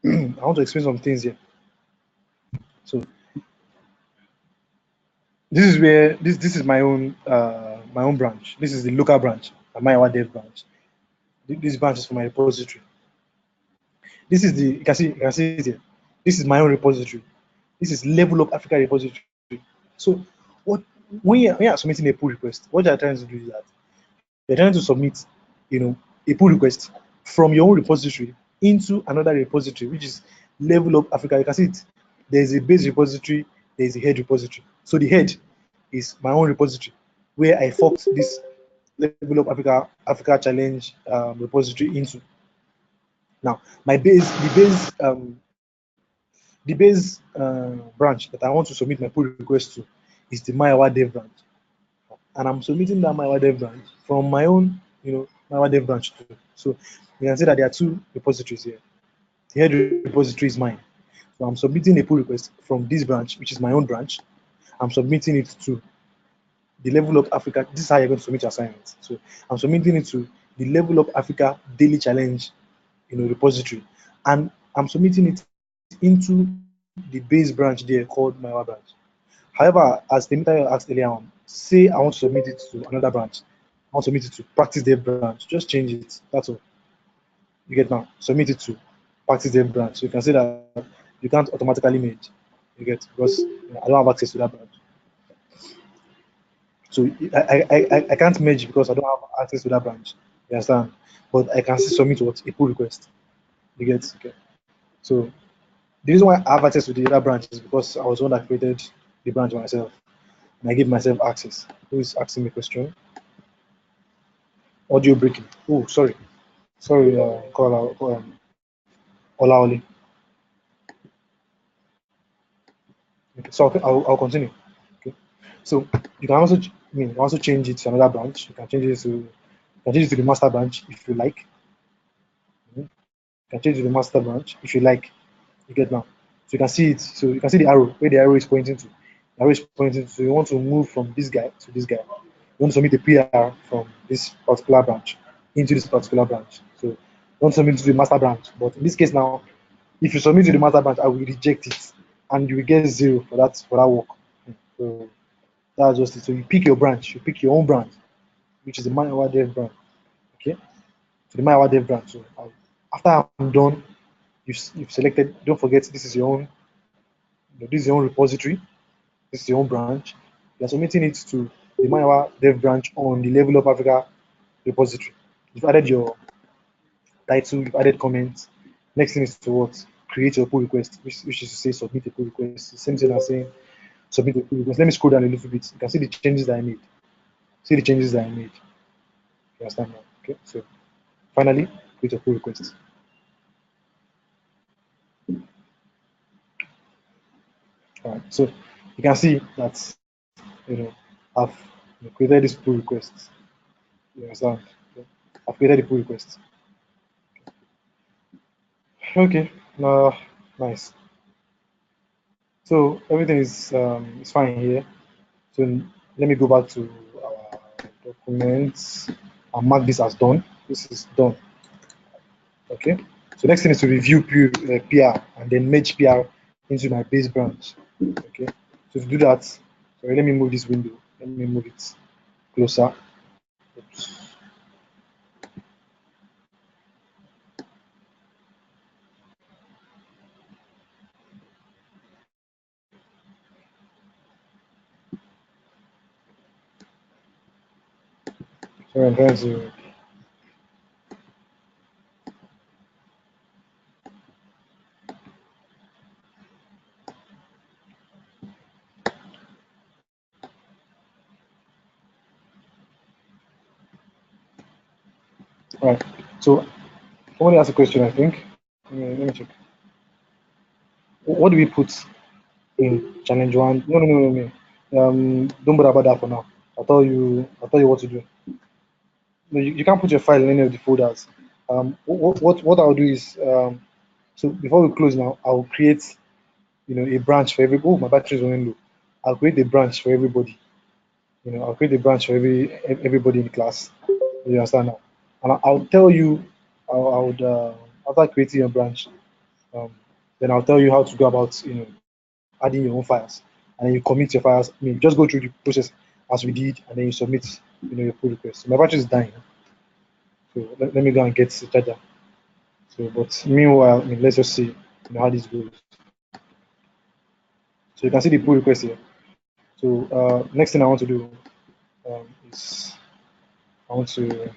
Speaker 2: I want to explain some things here. So this is where this is my own branch. This is the local branch, my dev branch. This branch is for my repository. This is you can see it here. This is my own repository. This is Level Up Africa repository. So when you're submitting a pull request, what you're trying to do is that you're trying to submit, a pull request from your own repository into another repository, which is Level Up Africa. You can see it. There's a base repository, there's a head repository. So the head is my own repository where I forked this Level Up Africa Challenge repository into. Now, the base branch that I want to submit my pull request to is the MyAwa Dev branch, and I'm submitting that MyAwa Dev branch from my own, MyAwa Dev branch too. So you can see that there are 2 repositories here. The head repository is mine, so I'm submitting a pull request from this branch, which is my own branch. I'm submitting it to the Level Up Africa. This is how you're going to submit your assignments. So I'm submitting it to the Level Up Africa Daily Challenge, repository, and I'm submitting it into the base branch there called my branch. However, as Temita asked earlier on, say I want to submit it to another branch. I want to submit it to practice dev branch. Just change it. That's all. You get now. Submit it to practice dev branch. So you can see that you can't automatically merge. You get, because I don't have access to that branch. So I can't merge because I don't have access to that branch. You understand? But I can still submit what a pull request. You get, okay. So the reason why I have access to the other branch is because I was the one that created the branch myself, and I give myself access. Who is asking me a question? Audio breaking. Oh, sorry, sorry, Olaoli. Okay, so I'll continue. Okay. So you can also, you can also change it to another branch. You can change it to, the master branch if you like. You can change it to the master branch if you like. You get now. So you can see it. So you can see the arrow where the arrow is pointing to. The arrow is pointing to. So you want to move from this guy to this guy. You want to submit a PR from this particular branch into this particular branch. So you want to submit to the master branch. But in this case now, if you submit to the master branch, I will reject it, and you will get 0 for that work. So that's just it. So you pick your branch. You pick your own branch, which is the MyHour Dev branch. Okay. So the MyHour Dev branch. So after I'm done, you've selected. Don't forget, this is your own. This is your own repository. This is your own branch. You're submitting it to the MyHour Dev branch on the Level Up Africa repository. You've added your title. You've added comments. Next thing is to what? Create your pull request, which is to say submit a pull request. The same thing as saying submit a pull request. Let me scroll down a little bit. You can see the changes that I made. See the changes that I made. You understand now? Okay. So finally, create a pull request. All right. So you can see that I've created this pull request. You understand? Okay. I've created the pull request. Okay. Nice. So everything is fine here. So let me go back to our documents and mark this as done. This is done. Okay. So next thing is to review PR and then merge PR into my base branch. Okay. So to do that, sorry, let me move this window. Let me move it closer. Oops. Sorry, I'm trying to. All right. So somebody asked a question, I think. Let me check. What do we put in challenge one? No, no, no, no, no. Don't bother about that for now. I'll tell you what to do. No, you can't put your file in any of the folders. What I'll do is, so before we close now, I'll create, a branch for every. Oh, my battery is running low. I'll create a branch for everybody. I'll create a branch for everybody in the class. You understand now? And I'll tell you, I would after creating your branch, um, then I'll tell you how to go about, adding your own files, and then you commit your files. I mean, just go through the process as we did, and then you submit, your pull request. So my battery is dying, so let me go and get the charger. So, but meanwhile, I mean, let's just see, how this goes. So you can see the pull request here. So next thing I want to do is I want to.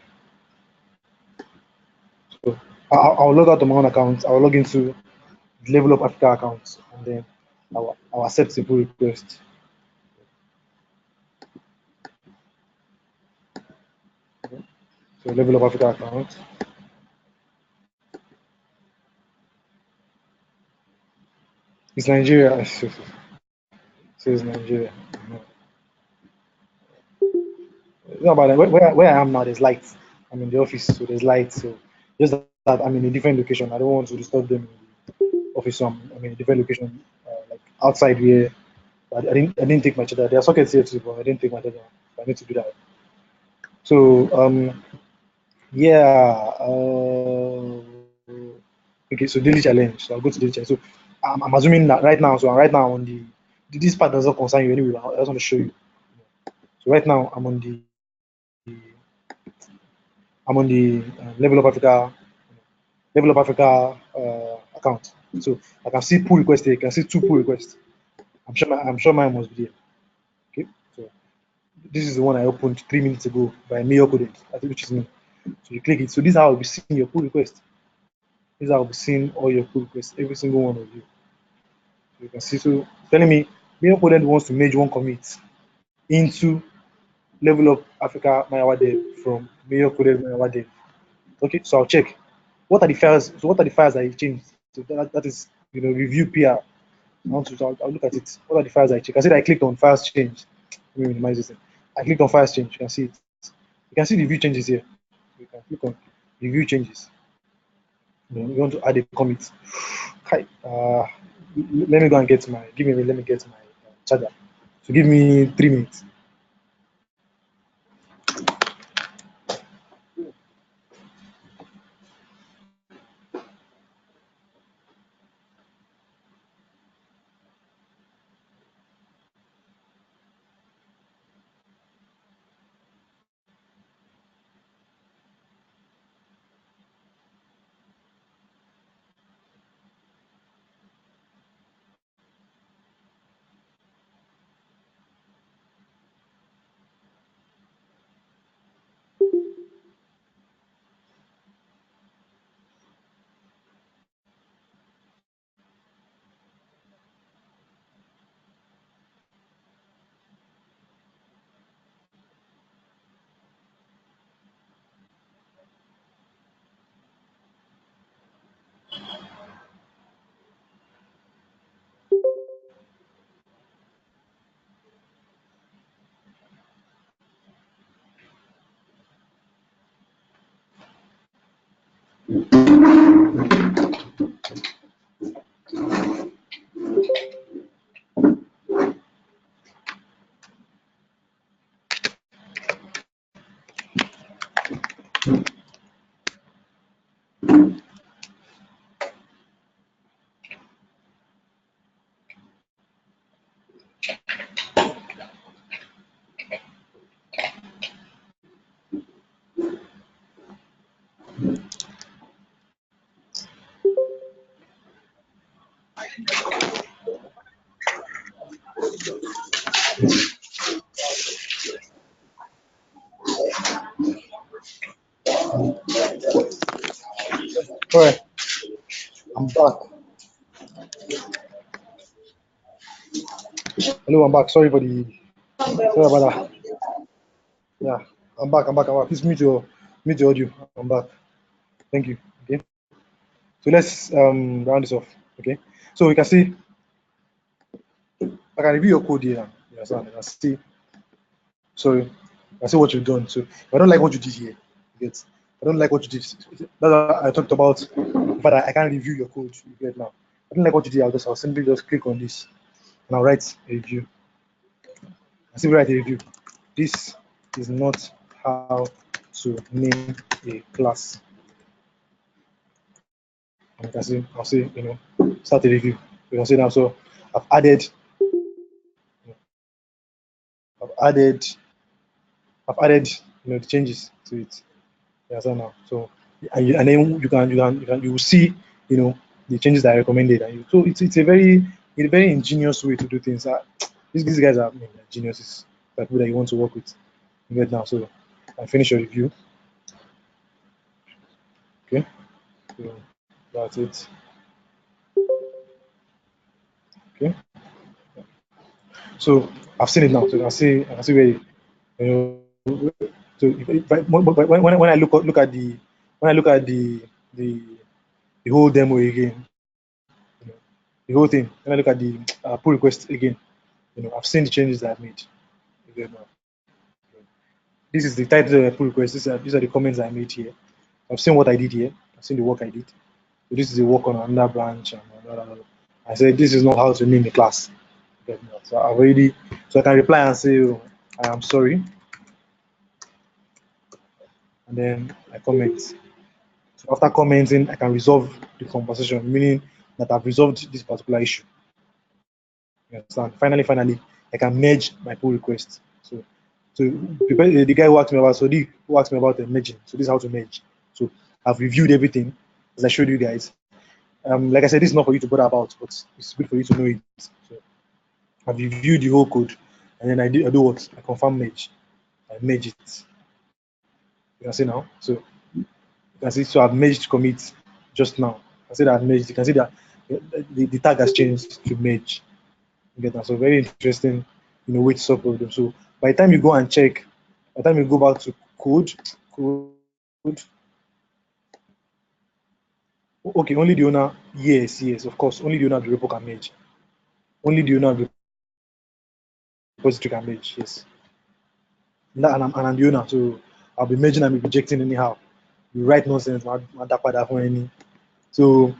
Speaker 2: So I'll log out of my own account. I'll log into the Level Up Africa account, and then I'll accept the pull request. Okay. So Level Up Africa account. It's Nigeria. So it's Nigeria. No, but where I am now, there's light. I'm in the office, so there's light. So just that I'm in a different location. I don't want to disturb them in the office. So I'm in a different location, like outside where I didn't take my charger. There are sockets here too, but I didn't take my charger. I need to do that. So yeah. Okay, so daily challenge. So I'll go to daily challenge. So I'm assuming that right now. So right now on the this part doesn't concern you anyway. I just want to show you. So right now I'm on the Level Up Africa Level Up Africa account. So I can see pull request here. You can see 2 pull requests. I'm sure mine must be there. Okay, so this is the one I opened 3 minutes ago by Mayor Coded, which is me. So you click it. So this is how I'll be seeing your pull request. This is how I'll be seeing all your pull requests, every single one of you. So you can see. So telling me Mayor Coded wants to merge one commit into Level Up Africa Mayawa Dev from Mayor Coded Mayawa Dev. Okay, so I'll check. What are the files? So what are the files that you changed? So that is review PR. I'll look at it. What are the files I check? I said I clicked on files change. Let me minimize this thing. I clicked on files change. You can see it. You can see the view changes here. You can click on review changes. You want to add a commit. Hi. Let me go and get my. Give me. Let me get my charger. So give me 3 minutes. All right. I'm back. Hello, I'm back. Sorry about that. Yeah, I'm back. Please mute your audio. I'm back. Thank you. Okay. So let's round this off. Okay. So we can see I can review your code here. You understand? I can see. Sorry, I can see what you've done. So if I don't like what you did here, you get. I don't like what you did. That's what I talked about. But I can't review your code. You get now. I don't like what you did. I'll simply just click on this and I'll write a review. I simply write a review. This is not how to name a class. And I'll say, start a review. You can see now. So I've added, I've added, I've added, the changes to it. You understand now? So and then you will see, the changes that I recommended. So it's a very ingenious way to do things. These guys are geniuses, people that you want to work with. You get now. So I finish your review. Okay. So that's it. Okay. So I've seen it now. So I can see where so when I look at the the whole demo again, the whole thing. When I look at the pull request again, I've seen the changes that I've made. This is the title of the pull request. These are the comments I made here. I've seen what I did here. I've seen the work I did. So this is the work on another branch. And I said this is not how to name a class. So I can reply and say, oh, I am sorry, and then I comment. So after commenting, I can resolve the conversation, meaning that I've resolved this particular issue. You understand? Finally, I can merge my pull request. So the guy who asked me about the merging. So this is how to merge. So I've reviewed everything. as I showed you guys. Like I said, this is not for you to bother about, but it's good for you to know it. So I've reviewed the whole code, and then I do what? I confirm merge. I merge it. You can see now. So you can see, so I've merged commit just now. I said I've merged. You can see that the tag has changed to merge. You get that? So very interesting, way to solve problem. So by the time you go and check, by the time you go back to code, okay, only the owner, yes, of course, only the owner of the repo can merge. Only the owner of the repository can merge, yes. And I'm the owner, so I'll be merging and be rejecting anyhow. You write nonsense, so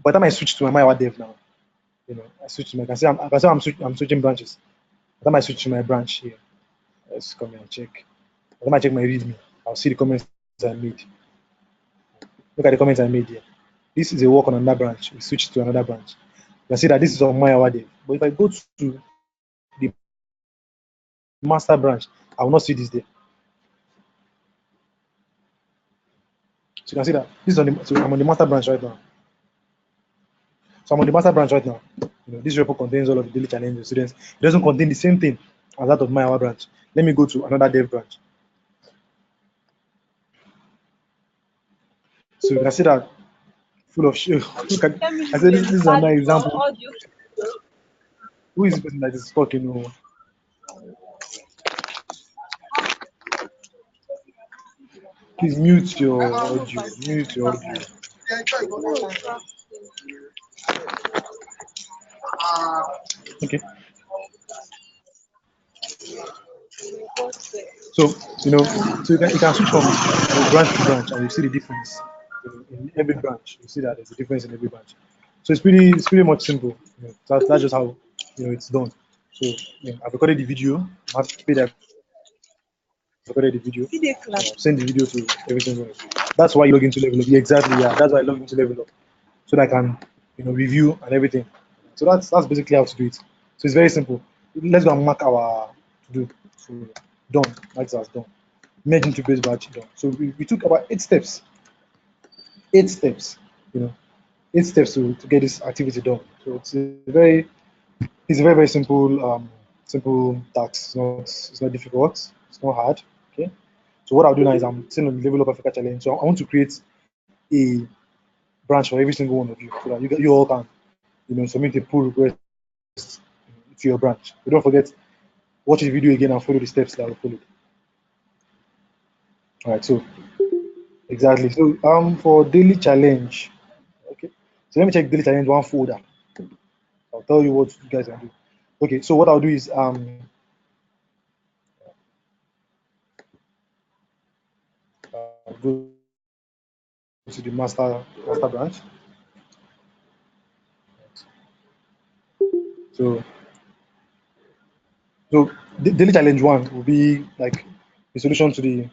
Speaker 2: by the time I switch to my MyWa dev now, I switch to my, I can say I'm switching branches. By the time I switch to my branch here, let's come here and check. By the time I check my readme, I'll see the comments I made. Look at the comments I made here. This is a work on another branch. We switch to another branch. You can see that this is on MyWa dev. But if I go to the master branch, I will not see this there. So you can see that this is on the, so I'm on the master branch right now. So I'm on the master branch right now. This repo contains all of the daily challenges of students. It doesn't contain the same thing as that of my branch. Let me go to another dev branch. So you can see that full of shit. Look at, I said this is another example. Who is the person that is talking? Please mute your audio. Mute your audio. Okay. So so you can switch from branch to branch, and you see the difference in every branch. You see that there's a difference in every branch. So it's pretty much simple. That's just how it's done. So I've recorded the video. I'm happy that I've recorded the video. Send the video to everything. That's why you log into Level Up. Yeah, exactly. Yeah, that's why I log into Level Up, so that I can review and everything. So that's basically how to do it. So it's very simple. Let's go and mark our to do. So done. That's done. Merge into base batch done. So we took about 8 steps. 8 steps. 8 steps to get this activity done. So it's a very very simple task. It's not difficult. It's not hard. Okay. So what I'll do now is I'm sitting on the Level Up Africa challenge. So I want to create a branch for every single one of you, so that you all can submit a pull request to your branch. But don't forget, watch the video again and follow the steps that we followed. All right. So exactly. So for daily challenge, okay. So let me check daily challenge one folder. I'll tell you what you guys can do. Okay. So what I'll do is go to the master branch. So daily challenge one will be like the solution to the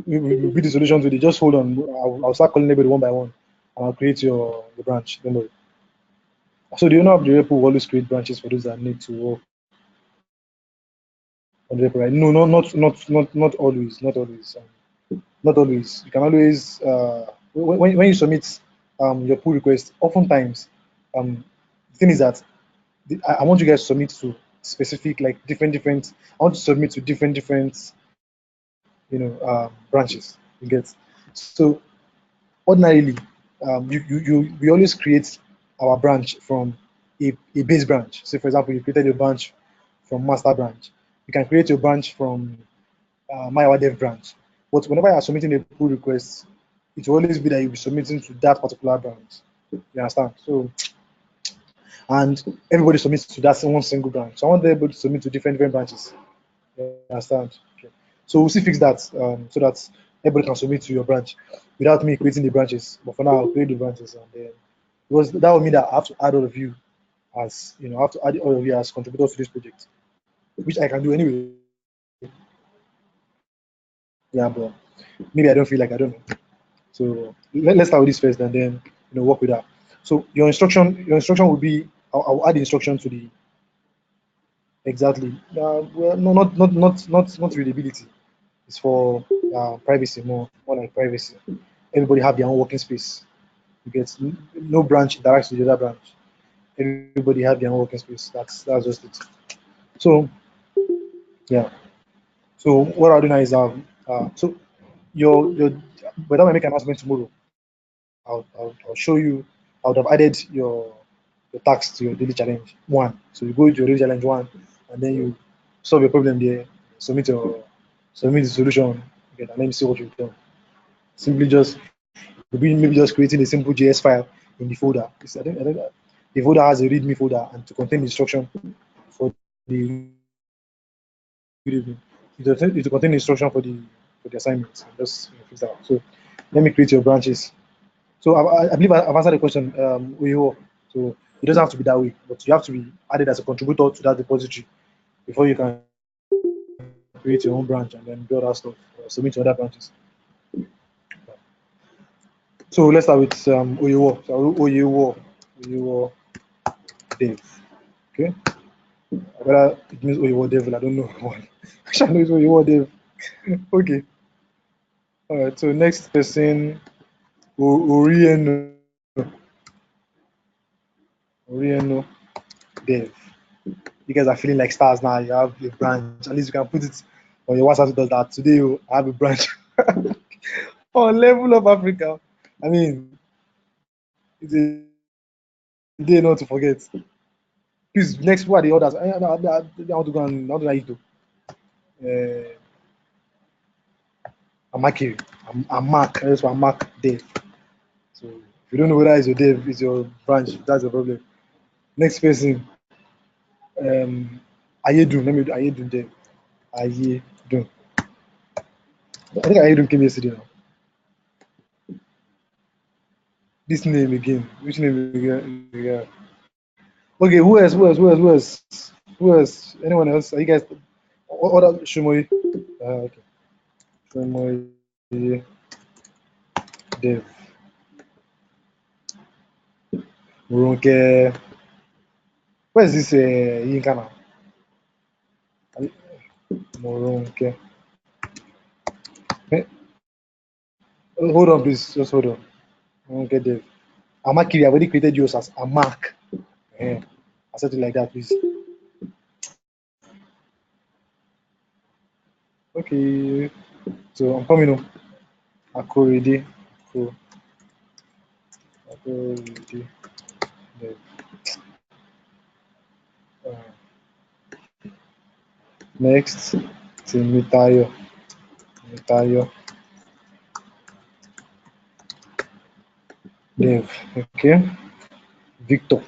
Speaker 2: will be the solution to the, just hold on. I'll start calling everybody one by one, and I'll create your branch. Don't worry. So the owner of the repo will always create branches for those that need to work on the repo, right? No, not always, not always. You can always when you submit your pull request, oftentimes the thing is that I want you guys to submit to specific, like different. I want to submit to different branches. You get. So ordinarily, we always create our branch from a base branch. So for example, you created a branch from master branch. You can create your branch from my dev branch. But whenever you are submitting a pull request, it will always be that you'll be submitting to that particular branch. You understand? So, and everybody submits to that one single branch. So I want everybody to submit to different branches. You understand? Okay. So we'll see fix that so that everybody can submit to your branch without me creating the branches. But for now, I'll create the branches, and then because that will mean that I have to add all of you as I have to add all of you as contributors to this project, which I can do anyway. Yeah, but maybe I don't feel like, I don't know. So let's start with this first, and then work with that. So your instruction will be, I'll add the instruction to the exactly. Well, no, not readability. It's for privacy, more like privacy. everybody have their own working space. You get no branch interacts with the other branch. Everybody have their own working space. That's just it. So yeah. So what I'll do now is so your by the time I make an announcement tomorrow, I'll show you. I would have added your tasks to your daily challenge one. So you go to your daily challenge one, and then you solve your problem there. Submit the solution. Okay, and let me see what you've done. Simply just maybe just creating a simple JS file in the folder. I think the folder has a README folder and to contain instruction for the good evening. It will contain instruction for the assignments. Just fix that. So let me create your branches. So I believe I've answered the question, Uyo. So it doesn't have to be that way, but you have to be added as a contributor to that repository before you can create your own branch and then build that stuff, submit to other branches. So let's start with Uyo. So Uyo Dev. Okay. Whether it means Uyo Dev, I don't know. I know it's Uyo Dev. Okay. All right. So next person, Orieno. Orieno Dev. You guys are feeling like stars now. You have a branch. At least you can put it on your WhatsApp. Does that today? I have a branch on level of Africa. I mean, it's a day not to forget. Please, next, what are the others? I want to go and how do I do? I'm Mark. I'm Mark. That's why I'm Mark Dave. So if you don't know whether it's your Dave, it's your branch. That's the problem. Next person, um, Ayedun. Let me do Ayedun Dave. Ayedun. I think Ayedun came yesterday now. This name again. Which name again? Yeah. Okay, who else? Who else? Who else? Who else? Who else? Anyone else? Are you guys? Other Shumoi. Okay. Shumoi Dev. Muronke. Where is this Yinka now? Muronke. Eh, hold on, please. Just hold on. Muronke Dev. Amakiri, I've already created yours as Amak. Eh, I said it like that, please. Okay. So I'm coming home. Akorede. Akorede. Dev. Next, Timitayo. Timitayo. Dev. Okay. Victor.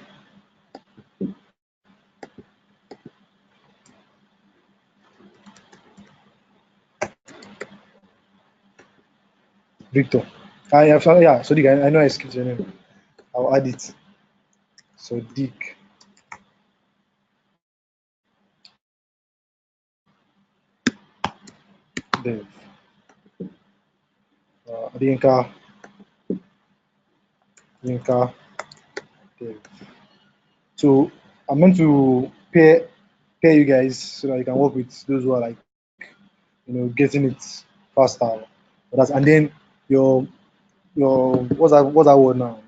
Speaker 2: Victor. I have yeah, Sodiq, I know I skipped your name. I'll add it. Sodiq. Dev. Yinka. Dev. So I'm meant to pair you guys so that you can work with those who are like getting it faster. And then your what's that word now?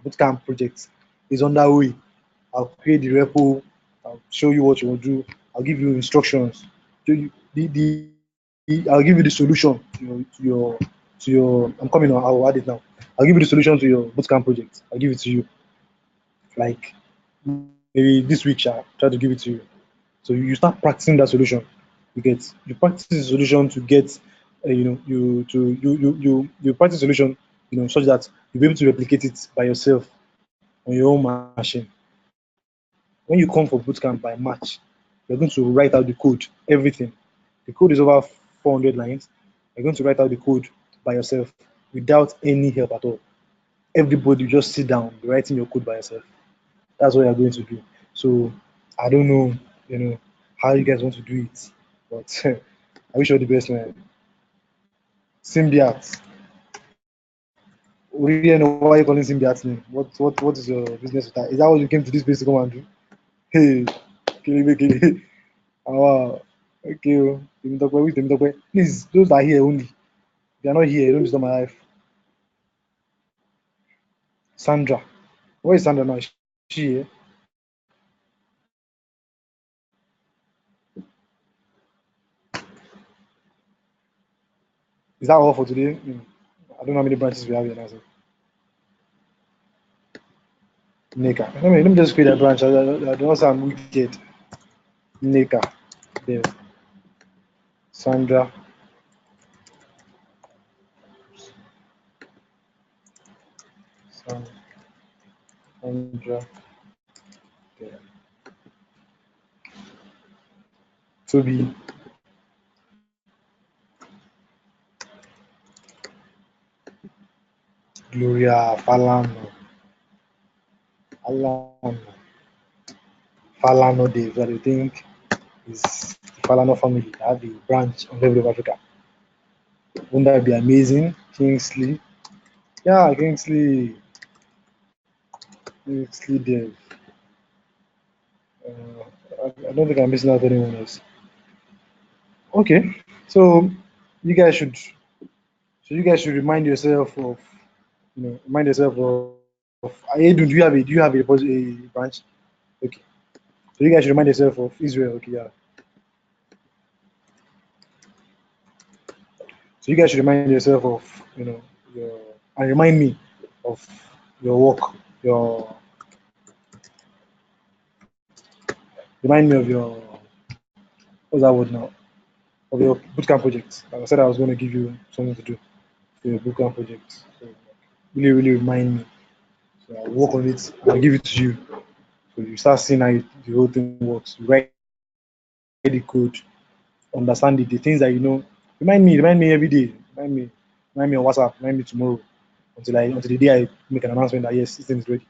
Speaker 2: Bootcamp project is underway. I'll create the repo. I'll show you what you will do. I'll give you instructions. Show you I'll give you the solution to your. I'm coming on. I'll add it now. I'll give you the solution to your bootcamp project. I'll give it to you. Like maybe this week, I'll try to give it to you. So you start practicing that solution. You practice the solution to get you practice the solution such that you'll be able to replicate it by yourself on your own machine. When you come for bootcamp by March, you're going to write out the code, everything. The code is over 400 lines. You're going to write out the code by yourself without any help at all. Everybody just sit down, be writing your code by yourself. That's what you're going to do. So I don't know, how you guys want to do it, but I wish you all the best, man. Symbiat. We really know why you calling Symbiat name. What is your business with that? Is that what you came to this place to come and do? Hey, kill. Oh, wow. Okay, oh. Please, those that are here only. If they are not here, don't disturb my life. Sandra. Where is Sandra now? Is she here? Is that all for today? I don't know how many branches we have here now. So. Neka. Let me just create a branch. I don't sound wicked. Neka. There. Sandra. Sandra. There. Toby. Gloria Falano. Falano. Falano Dave. I think is the Falano family. They have a branch on level of Africa. Wouldn't that be amazing? Kingsley. Yeah, Kingsley. Kingsley Dave. I don't think I'm missing out anyone else. Okay, so you guys should remind yourself of remind yourself of Ayedu. Do you have a branch? Okay, so you guys should remind yourself of Israel. Okay, yeah. So you guys should remind yourself of your and remind me of your work, your remind me of your what's that word now? Of your bootcamp project. Like I said, I was going to give you something to do for your bootcamp project. So really remind me. So I'll work on it. I'll give it to you. So you start seeing how the whole thing works. You write the code, understand it, the things that you know. Remind me every day. Remind me on WhatsApp. Remind me tomorrow until the day I make an announcement that yes, this thing is ready.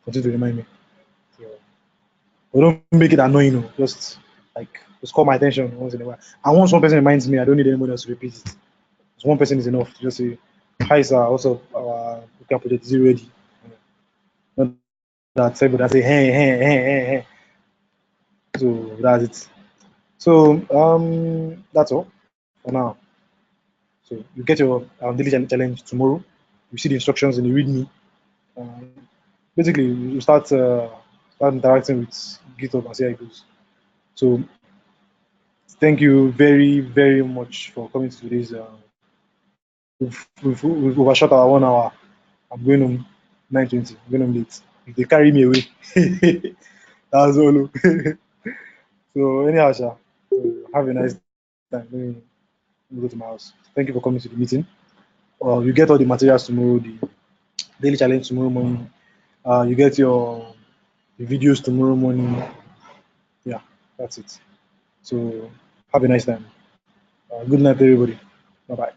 Speaker 2: Continue to remind me. So, but don't make it annoying. No. Just call my attention once in a while. And once one person reminds me, I don't need anyone else to repeat it. Just one person is enough to just say, "Hi sir, also our bootcamp project is ready." Not that everybody say, "Hey." So that's it. So that's all for now. So you get your daily challenge tomorrow. You see the instructions and you read me. Um, Basically, you start interacting with GitHub and see how it goes. So thank you very much for coming to today's. We've overshot our 1 hour. I'm going home 9:20. I'm going home late. If they carry me away, that's all. So anyhow, Sha, have a nice time. Let me go to my house. Thank you for coming to the meeting. You get all the materials tomorrow, the daily challenge tomorrow morning. You get your the videos tomorrow morning. Yeah, that's it. So have a nice time. Good night, everybody. Bye bye.